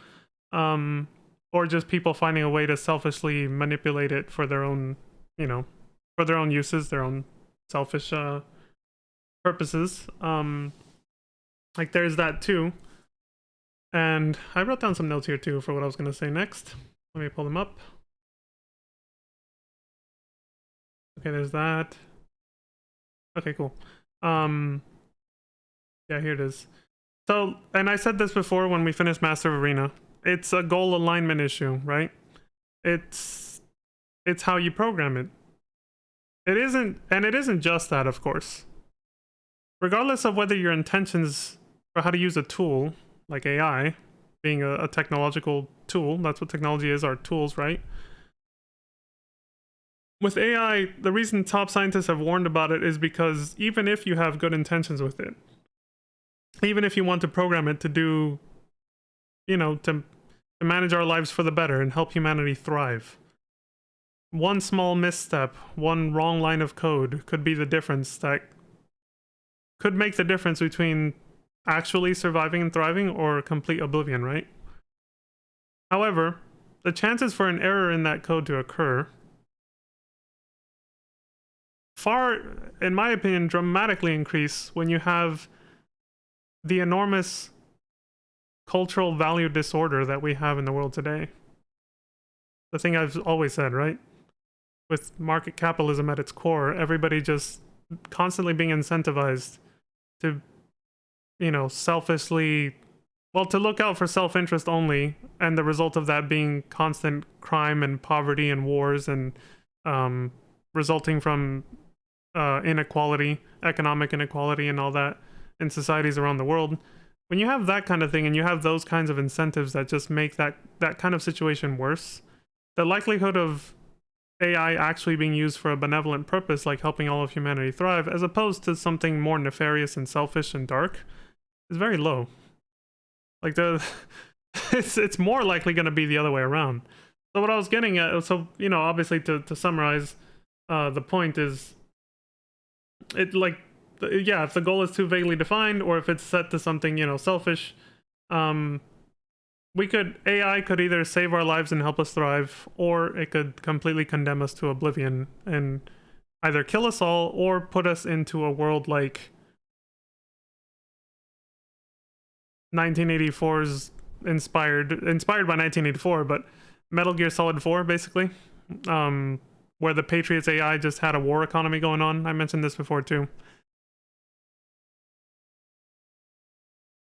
Or just people finding a way to selfishly manipulate it for their own, for their own uses, their own selfish purposes. Like, there's that too. And I wrote down some notes here too for what I was going to say next. Let me pull them up. Okay, there's that. Okay, cool. Yeah, here it is. So, and I said this before when we finished Master of Arena, it's a goal alignment issue, right? It's how you program it. It isn't just that, of course. Regardless of whether your intentions for how to use a tool, like AI, being a technological tool, that's what technology is, our tools, right? With AI, the reason top scientists have warned about it is because even if you have good intentions with it, even if you want to program it to do, you know, to manage our lives for the better and help humanity thrive. One small misstep, one wrong line of code could be the difference that could make the difference between actually surviving and thriving or complete oblivion, right? However, the chances for an error in that code to occur far, in my opinion, dramatically increase when you have the enormous cultural value disorder that we have in the world today. The thing I've always said, right? With market capitalism at its core, everybody just constantly being incentivized to, you know, selfishly, well, to look out for self-interest only, and the result of that being constant crime and poverty and wars and resulting from inequality, economic inequality and all that in societies around the world. When you have that kind of thing and you have those kinds of incentives that just make that kind of situation worse, the likelihood of AI actually being used for a benevolent purpose, like helping all of humanity thrive, as opposed to something more nefarious and selfish and dark, is very low. Like it's more likely going to be the other way around. So what I was getting at, so, you know, obviously to summarize, the point is, it like, yeah, if the goal is too vaguely defined, or if it's set to something, you know, selfish, AI could either save our lives and help us thrive, or it could completely condemn us to oblivion and either kill us all or put us into a world like 1984's inspired by 1984, but Metal Gear Solid 4, basically, where the Patriots AI just had a war economy going on. I mentioned this before too.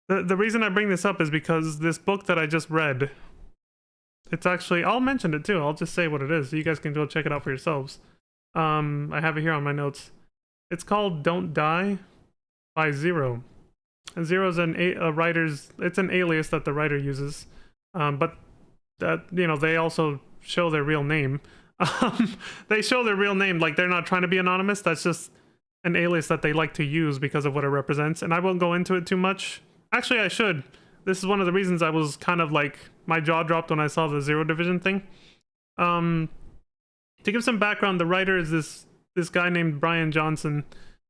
The reason I bring this up is because this book that I just read, it's actually, I'll mention it too. I'll just say what it is so you guys can go check it out for yourselves. I have it here on my notes. It's called Don't Die by Zero. And Zero's a writer's, it's an alias that the writer uses. But that, you know, they also show their real name. They show their real name, like they're not trying to be anonymous. That's just an alias that they like to use because of what it represents. And I won't go into it too much. Actually, I should. This is one of the reasons I was kind of like, my jaw dropped when I saw the Zero Division thing. To give some background, the writer is this guy named Brian Johnson.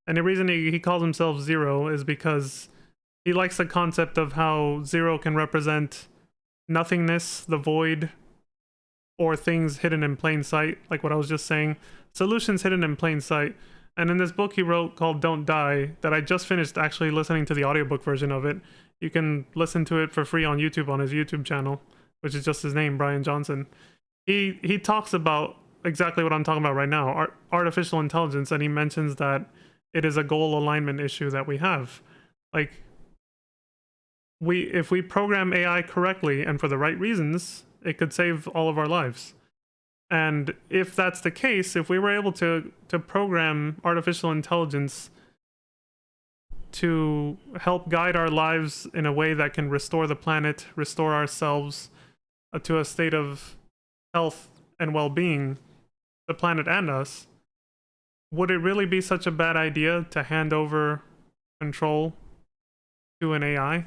And the reason he calls himself Zero is because he likes the concept of how zero can represent nothingness, the void, or things hidden in plain sight, like what I was just saying. Solutions hidden in plain sight. And in this book he wrote called Don't Die, that I just finished actually listening to the audiobook version of it. You can listen to it for free on YouTube on his YouTube channel, which is just his name, Brian Johnson. He talks about exactly what I'm talking about right now, artificial intelligence, and he mentions that it is a goal alignment issue that we have. Like, if we program AI correctly and for the right reasons, it could save all of our lives. And if that's the case, if we were able to program artificial intelligence to help guide our lives in a way that can restore the planet, restore ourselves to a state of health and well-being, the planet and us, would it really be such a bad idea to hand over control to an AI?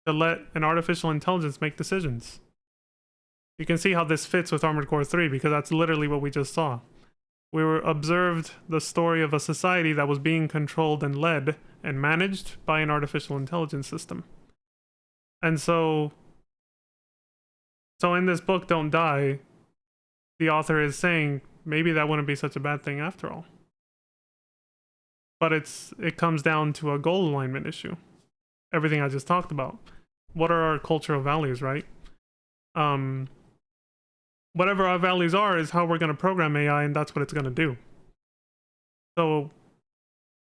To let an artificial intelligence make decisions? You can see how this fits with Armored Core 3, because that's literally what we just saw. We were observed the story of a society that was being controlled and led and managed by an artificial intelligence system. And so in this book, Don't Die, the author is saying maybe that wouldn't be such a bad thing after all. But it comes down to a goal alignment issue. Everything I just talked about. What are our cultural values, right? Whatever our values are is how we're going to program AI, and that's what it's going to do. So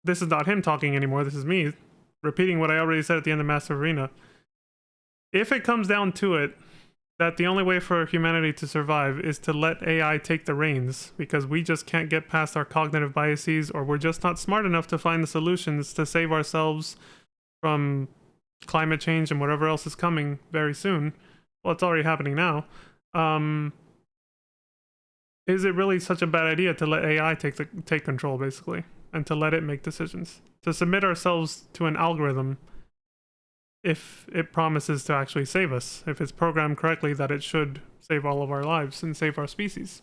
this is not him talking anymore. This is me repeating what I already said at the end of Master Arena. If it comes down to it, that the only way for humanity to survive is to let AI take the reins, because we just can't get past our cognitive biases, or we're just not smart enough to find the solutions to save ourselves from climate change and whatever else is coming very soon. Well, it's already happening now. Is it really such a bad idea to let AI take control, basically, and to let it make decisions? To submit ourselves to an algorithm if it promises to actually save us, if it's programmed correctly that it should save all of our lives and save our species.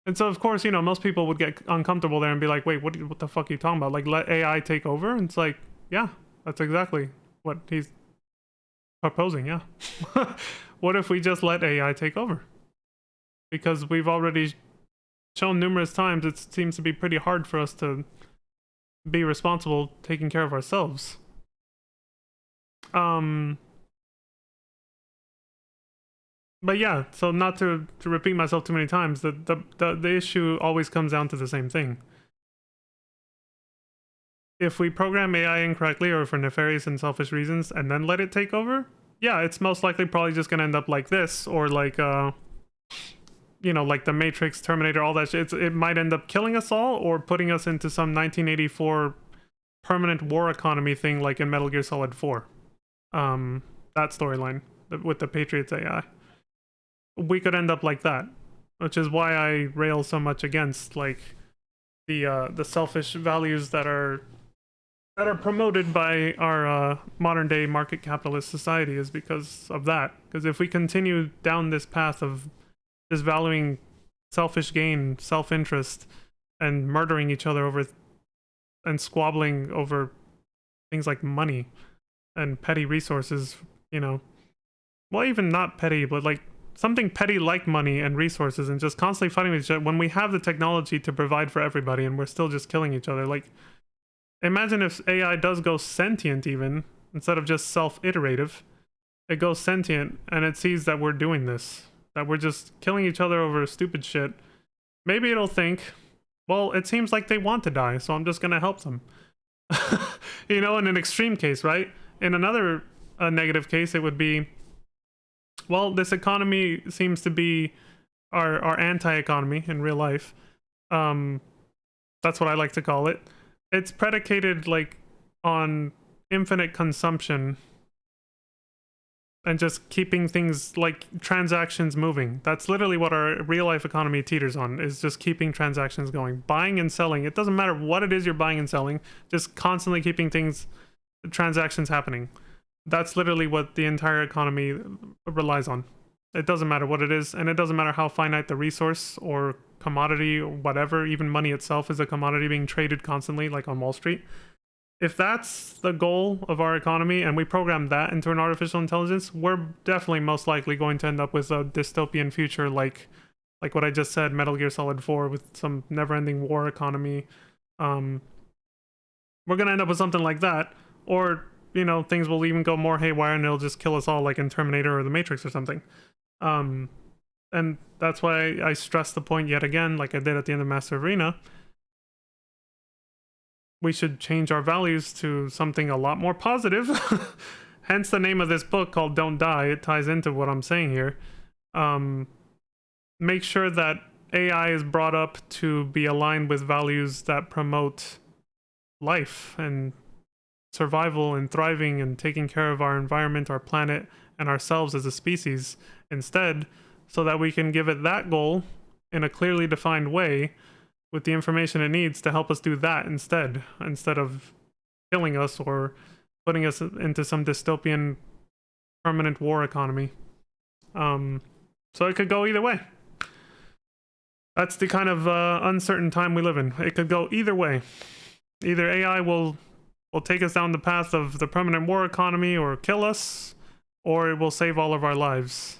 And so, of course, you know, most people would get uncomfortable there and be like, wait, what the fuck are you talking about? Like, let AI take over? And it's like, yeah, that's exactly what he's proposing, yeah. What if we just let AI take over? Because we've already shown numerous times it seems to be pretty hard for us to be responsible taking care of ourselves. But yeah, so not to repeat myself too many times, the issue always comes down to the same thing. If we program AI incorrectly or for nefarious and selfish reasons and then let it take over, yeah, it's most likely probably just gonna end up like this, or like you know, like the Matrix, Terminator, all that shit. It might end up killing us all or putting us into some 1984 permanent war economy thing like in Metal Gear Solid 4. That storyline with the Patriots AI. We could end up like that, which is why I rail so much against like the selfish values that are promoted by our modern day market capitalist society, is because of that. Because if we continue down this path of just valuing selfish gain, self-interest, and murdering each other over and squabbling over things like money and petty resources, you know, well, even not petty, but like something petty like money and resources, and just constantly fighting with each other when we have the technology to provide for everybody and we're still just killing each other. Like, imagine if AI does go sentient, even instead of just self-iterative, it goes sentient and it sees that we're doing this, that we're just killing each other over stupid shit. Maybe it'll think, well, it seems like they want to die, so I'm just gonna help them. You know, in an extreme case, right? In another negative case, it would be, well, this economy seems to be our anti-economy in real life. That's what I like to call it. It's predicated like on infinite consumption and just keeping things like transactions moving. That's literally what our real life economy teeters on, is just keeping transactions going, buying and selling. It doesn't matter what it is you're buying and selling, just constantly keeping transactions happening. That's literally what the entire economy relies on. It doesn't matter what it is, and it doesn't matter how finite the resource or commodity or whatever. Even money itself is a commodity being traded constantly, like on Wall Street. If that's the goal of our economy and we program that into an artificial intelligence, we're definitely most likely going to end up with a dystopian future like what I just said, Metal Gear Solid 4, with some never-ending war economy. We're gonna end up with something like that, or you know, things will even go more haywire and it'll just kill us all, like in Terminator or the Matrix or something. And that's why I stress the point yet again, like I did at the end of Master Arena. We should change our values to something a lot more positive. Hence the name of this book called Don't Die. It ties into what I'm saying here. Make sure that AI is brought up to be aligned with values that promote life and survival and thriving and taking care of our environment, our planet, and ourselves as a species instead, so that we can give it that goal in a clearly defined way with the information it needs to help us do that instead of killing us or putting us into some dystopian permanent war economy. So it could go either way. That's the kind of uncertain time we live in. It could go either way. Either AI will take us down the path of the permanent war economy or kill us, or it will save all of our lives.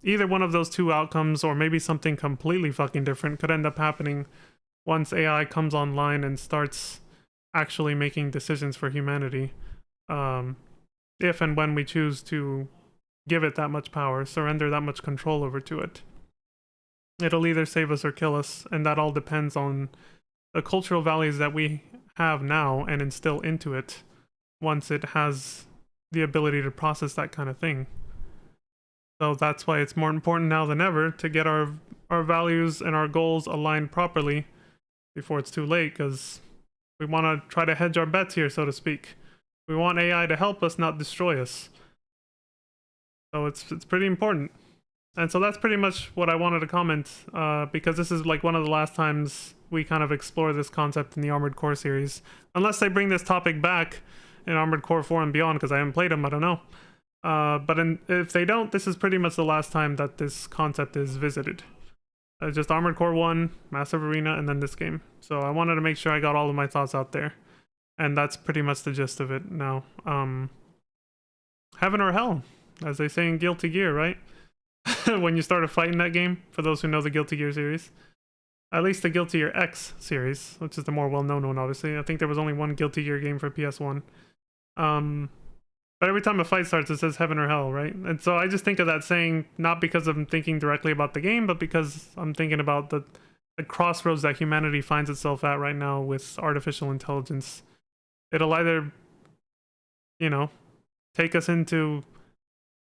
Either one of those two outcomes, or maybe something completely fucking different, could end up happening once AI comes online and starts actually making decisions for humanity. If and when we choose to give it that much power, surrender that much control over to it. It'll either save us or kill us, and that all depends on the cultural values that we have now and instill into it once it has the ability to process that kind of thing. So that's why it's more important now than ever to get our values and our goals aligned properly before it's too late, because we want to try to hedge our bets here, so to speak. We want AI to help us, not destroy us. So it's pretty important. And so that's pretty much what I wanted to comment, because this is like one of the last times we kind of explore this concept in the Armored Core series. Unless they bring this topic back in Armored Core 4 and beyond, because I haven't played them, I don't know. But if they don't, this is pretty much the last time that this concept is visited. Just Armored Core 1, Massive Arena, and then this game. So I wanted to make sure I got all of my thoughts out there. And that's pretty much the gist of it now. Heaven or hell, as they say in Guilty Gear, right? When you start a fight in that game, for those who know the Guilty Gear series. At least the Guilty Gear X series, which is the more well-known one, obviously. I think there was only one Guilty Gear game for PS1. But every time a fight starts, it says heaven or hell, right? And so I just think of that saying, not because I'm thinking directly about the game, but because I'm thinking about the crossroads that humanity finds itself at right now with artificial intelligence. It'll either, you know, take us into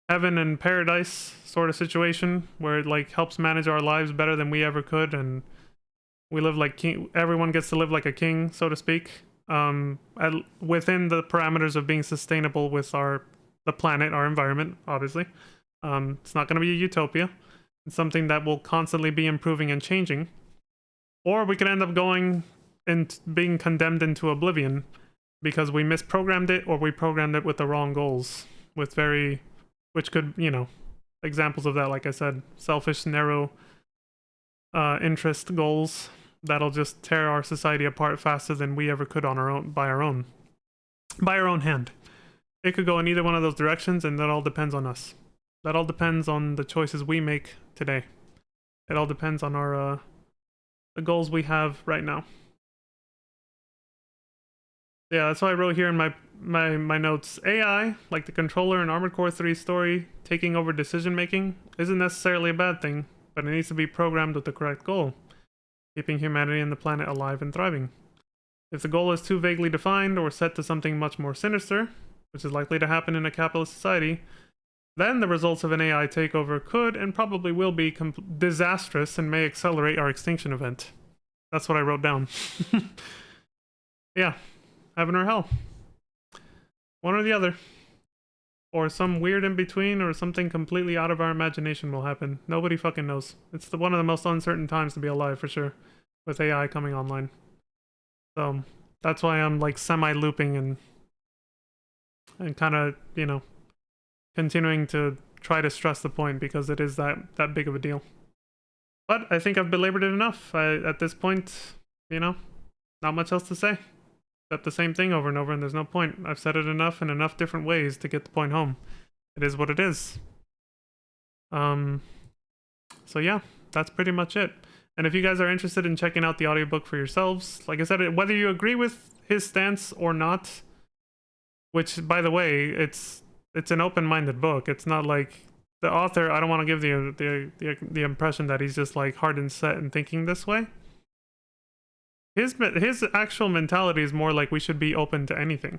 heaven and paradise sort of situation where it like helps manage our lives better than we ever could, and we live like king. Everyone gets to live like a king, so to speak. Within the parameters of being sustainable with the planet, our environment, obviously. It's not going to be a utopia. It's something that will constantly be improving and changing. Or we could end up going and being condemned into oblivion because we misprogrammed it, or we programmed it with the wrong goals, which could, you know, examples of that, like I said, selfish, narrow interest goals that'll just tear our society apart faster than we ever could on our own, by our own hand. It could go in either one of those directions, and that all depends on us. That all depends on the choices we make today. It all depends on our the goals we have right now. Yeah, that's what I wrote here in my notes. AI, like the controller in Armored Core 3 story, taking over decision making, isn't necessarily a bad thing, but it needs to be programmed with the correct goal. Keeping humanity and the planet alive and thriving. If the goal is too vaguely defined or set to something much more sinister, which is likely to happen in a capitalist society, then the results of an AI takeover could and probably will be disastrous and may accelerate our extinction event. That's what I wrote down. Yeah, heaven or hell. One or the other. Or some weird in between, or something completely out of our imagination will happen. Nobody fucking knows. It's one of the most uncertain times to be alive, for sure, with AI coming online. So that's why I'm like semi-looping and kind of, you know, continuing to try to stress the point, because it is that big of a deal. But I think I've belabored it enough. At this point, you know, not much else to say. Except the same thing over and over, and there's no point. I've said it enough in enough different ways to get the point home. It is what it is. So yeah, that's pretty much it. And if you guys are interested in checking out the audiobook for yourselves, like I said, whether you agree with his stance or not, which, by the way, it's an open-minded book. It's not like the author, I don't want to give the impression that he's just like hard and set in thinking this way. His actual mentality is more like we should be open to anything.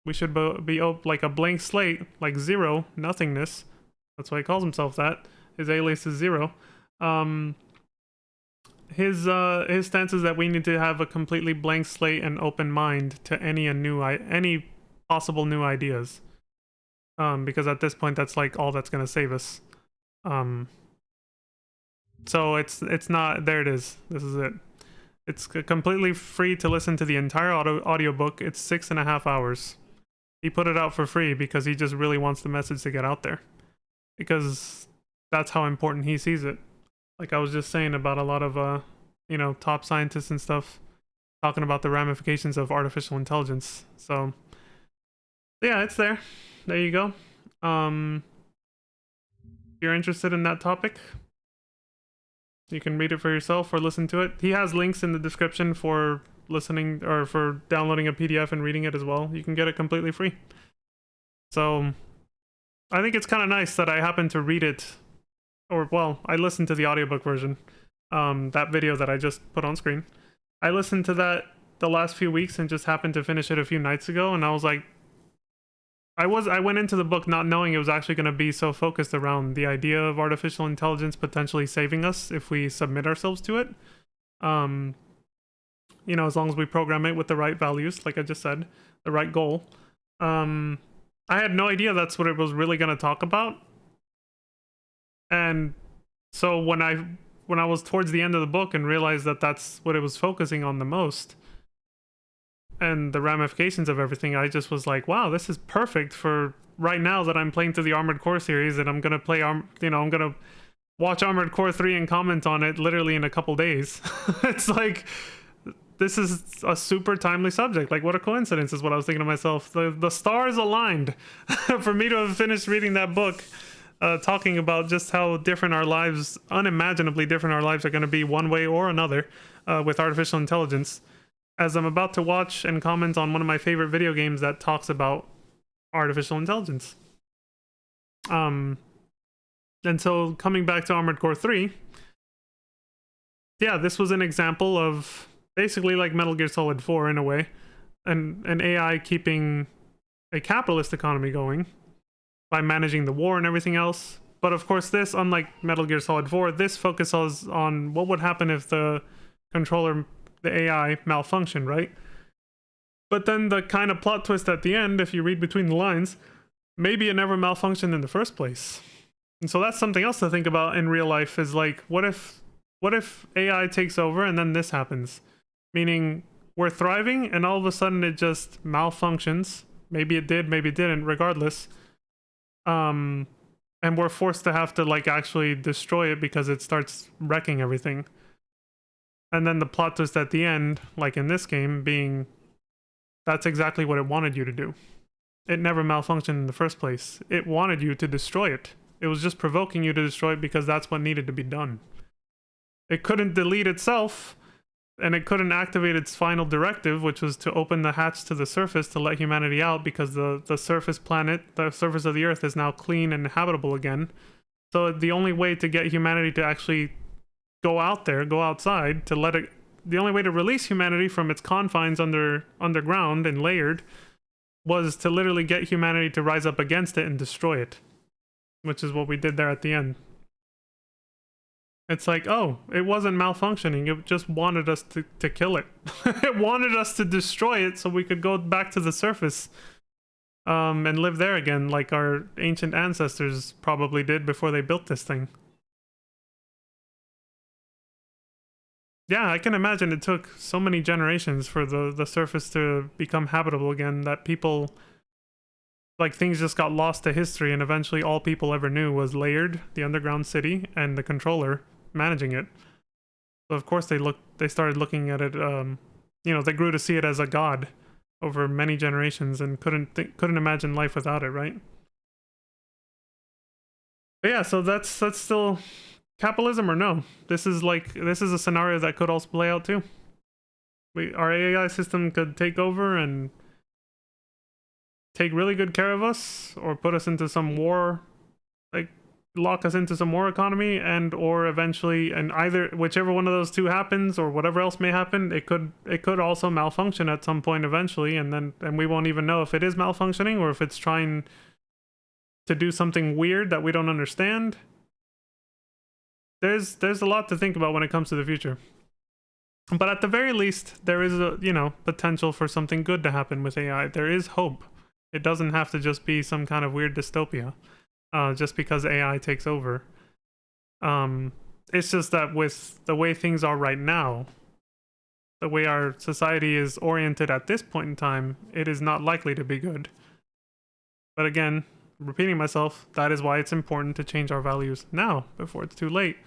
We should be like a blank slate, like zero, nothingness. That's why he calls himself that. His alias is Zero. His stance is that we need to have a completely blank slate and open mind to any possible new ideas. Because at this point, that's like all that's gonna save us. So it's not. There it is. This is it. It's completely free to listen to the entire audiobook. It's 6.5 hours. He put it out for free because he just really wants the message to get out there. Because that's how important he sees it. Like I was just saying about a lot of, you know, top scientists and stuff talking about the ramifications of artificial intelligence. So, yeah, it's there. There you go. If you're interested in that topic, you can read it for yourself or listen to it. He has links in the description for listening or for downloading a PDF and reading it as well. You can get it completely free. So I think it's kind of nice that I happen to read it, or well, I listened to the audiobook version, that video that I just put on screen. I listened to that the last few weeks and just happened to finish it a few nights ago, and I was like, I went into the book not knowing it was actually going to be so focused around the idea of artificial intelligence potentially saving us if we submit ourselves to it. You know, as long as we program it with the right values, like I just said, the right goal. I had no idea that's what it was really going to talk about. And so when I was towards the end of the book and realized that that's what it was focusing on the most, and the ramifications of everything, I just was like, wow, this is perfect for right now that I'm playing through the Armored Core series, and I'm gonna play I'm gonna watch Armored Core 3 and comment on it literally in a couple days. It's like, this is a super timely subject. Like, what a coincidence is what I was thinking to myself. The stars aligned for me to have finished reading that book, talking about just how different our lives, unimaginably different our lives are going to be one way or another with artificial intelligence, as I'm about to watch and comment on one of my favorite video games that talks about artificial intelligence. And so coming back to Armored Core 3, yeah, this was an example of basically like Metal Gear Solid 4 in a way, and an AI keeping a capitalist economy going by managing the war and everything else. But of course this, unlike Metal Gear Solid 4, this focuses on what would happen if the controller, the AI, malfunctioned, right? But then the kind of plot twist at the end, if you read between the lines, maybe it never malfunctioned in the first place. And so that's something else to think about in real life, is like, what if AI takes over and then this happens? Meaning we're thriving and all of a sudden it just malfunctions. Maybe it did, maybe it didn't, regardless. And we're forced to have to like actually destroy it because it starts wrecking everything. And then the plot twist at the end, like in this game, being that's exactly what it wanted you to do. It never malfunctioned in the first place. It wanted you to destroy it. It was just provoking you to destroy it because that's what needed to be done. It couldn't delete itself, and it couldn't activate its final directive, which was to open the hatch to the surface to let humanity out, because the surface planet, the surface of the Earth, is now clean and habitable again. So the only way to get humanity to actually go out there, go outside, to let it, the only way to release humanity from its confines underground and layered, was to literally get humanity to rise up against it and destroy it, which is what we did there at the end. It's like, oh, it wasn't malfunctioning. It just wanted us to kill it. It wanted us to destroy it so we could go back to the surface and live there again, like our ancient ancestors probably did before they built this thing. Yeah, I can imagine it took so many generations for the surface to become habitable again, that people, like, things just got lost to history, and eventually all people ever knew was Layered, the underground city, and the controller managing it. So of course they started looking at it, they grew to see it as a god over many generations and couldn't imagine life without it, right? But yeah, so that's still capitalism or no? This is a scenario that could also play out too. Our AI system could take over and take really good care of us, or put us into some war, like lock us into some war economy, and or eventually, and either whichever one of those two happens, or whatever else may happen, it could also malfunction at some point eventually, and we won't even know if it is malfunctioning or if it's trying to do something weird that we don't understand. There's a lot to think about when it comes to the future. But at the very least, there is a potential for something good to happen with AI. There is hope. It doesn't have to just be some kind of weird dystopia, just because AI takes over. It's just that with the way things are right now, the way our society is oriented at this point in time, it is not likely to be good. But again, repeating myself, that is why it's important to change our values now, before it's too late.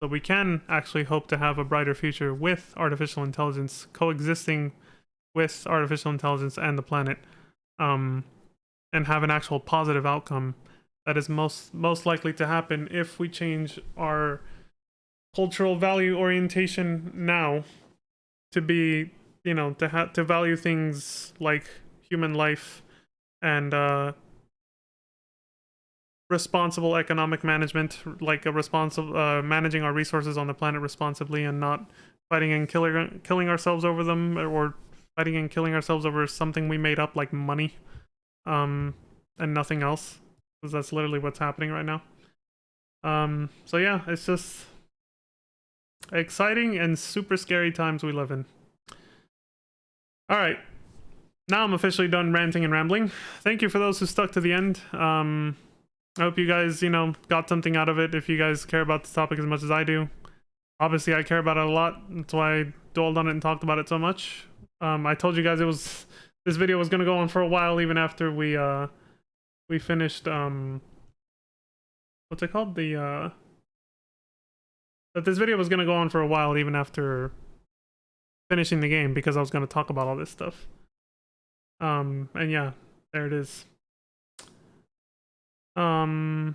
So we can actually hope to have a brighter future with artificial intelligence, coexisting with artificial intelligence and the planet, and have an actual positive outcome that is most likely to happen if we change our cultural value orientation now to be, to value things like human life and responsible economic management, like a responsible managing our resources on the planet responsibly, and not fighting and killing ourselves over them, or fighting and killing ourselves over something we made up like money, and nothing else, because that's literally what's happening right now. So yeah, it's just exciting and super scary times we live in. All right, now I'm officially done ranting and rambling. Thank you for those who stuck to the end. I hope you guys, got something out of it, if you guys care about this topic as much as I do. Obviously, I care about it a lot. That's why I dwelled on it and talked about it so much. I told you guys this video was gonna go on for a while, even after we finished what's it called? That this video was gonna go on for a while, even after finishing the game, because I was gonna talk about all this stuff. And yeah, there it is. So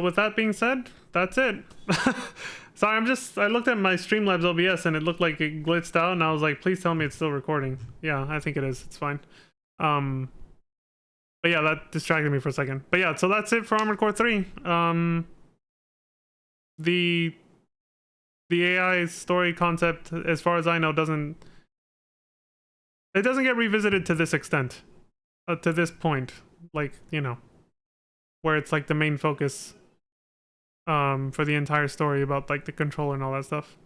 with that being said, that's it. Sorry, I looked at my Streamlabs OBS and it looked like it glitched out, and I was like, please tell me it's still recording. Yeah, I think it is. It's fine. But yeah, that distracted me for a second. But yeah, so that's it for Armored Core 3. The AI story concept, as far as I know, doesn't get revisited to this extent, to this point, like, you know, where it's like the main focus for the entire story about like the controller and all that stuff.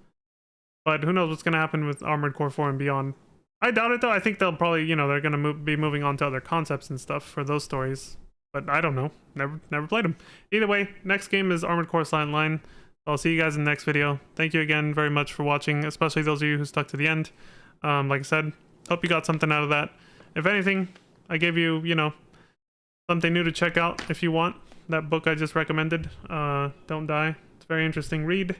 But who knows what's gonna happen with Armored Core 4 and beyond. I doubt it though. I think they'll probably, you know, they're gonna be moving on to other concepts and stuff for those stories. But I don't know. Never played them. Either way, next game is Armored Core Silent Line. I'll see you guys in the next video. Thank you again very much for watching, especially those of you who stuck to the end. Like I said, hope you got something out of that. If anything, I gave you, you know, something new to check out if you want. That book I just recommended, Don't Die. It's a very interesting read.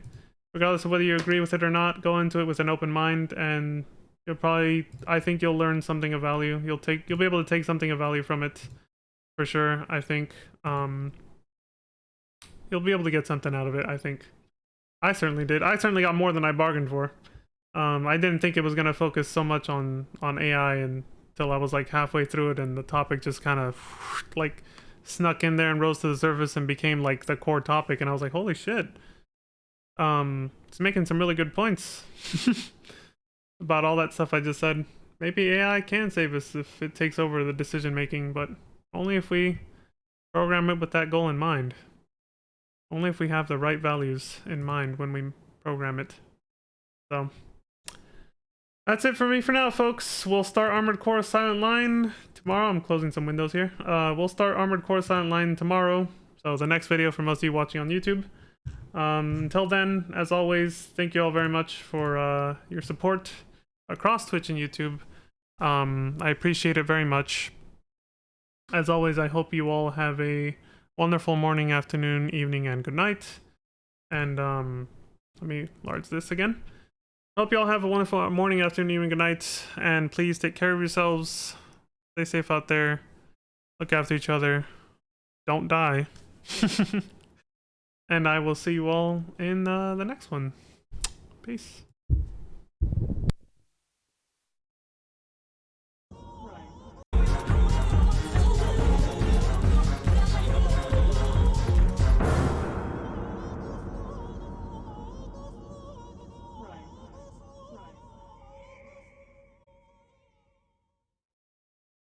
Regardless of whether you agree with it or not, go into it with an open mind, and you'll probably, I think you'll learn something of value. You'll be able to take something of value from it, for sure. I think you'll be able to get something out of it. I think I certainly did. I certainly got more than I bargained for. I didn't think it was gonna focus so much on AI until I was like halfway through it, and the topic just kind of like snuck in there and rose to the surface and became like the core topic, and I was like, holy shit. It's making some really good points about all that stuff I just said. Maybe AI can save us if it takes over the decision making, but only if we program it with that goal in mind. Only if we have the right values in mind when we program it. So that's it for me for now, folks. We'll start Armored Core Silent Line tomorrow. I'm closing some windows here. We'll start Armored Core Silent Line tomorrow. So the next video for most of you watching on YouTube. Until then, as always, thank you all very much for your support across Twitch and YouTube. I appreciate it very much. As always, I hope you all have a wonderful morning, afternoon, evening, and good night. And let me enlarge this again. Hope you all have a wonderful morning, afternoon, evening, good night. And please take care of yourselves. Stay safe out there. Look after each other. Don't die. And I will see you all in the next one. Peace.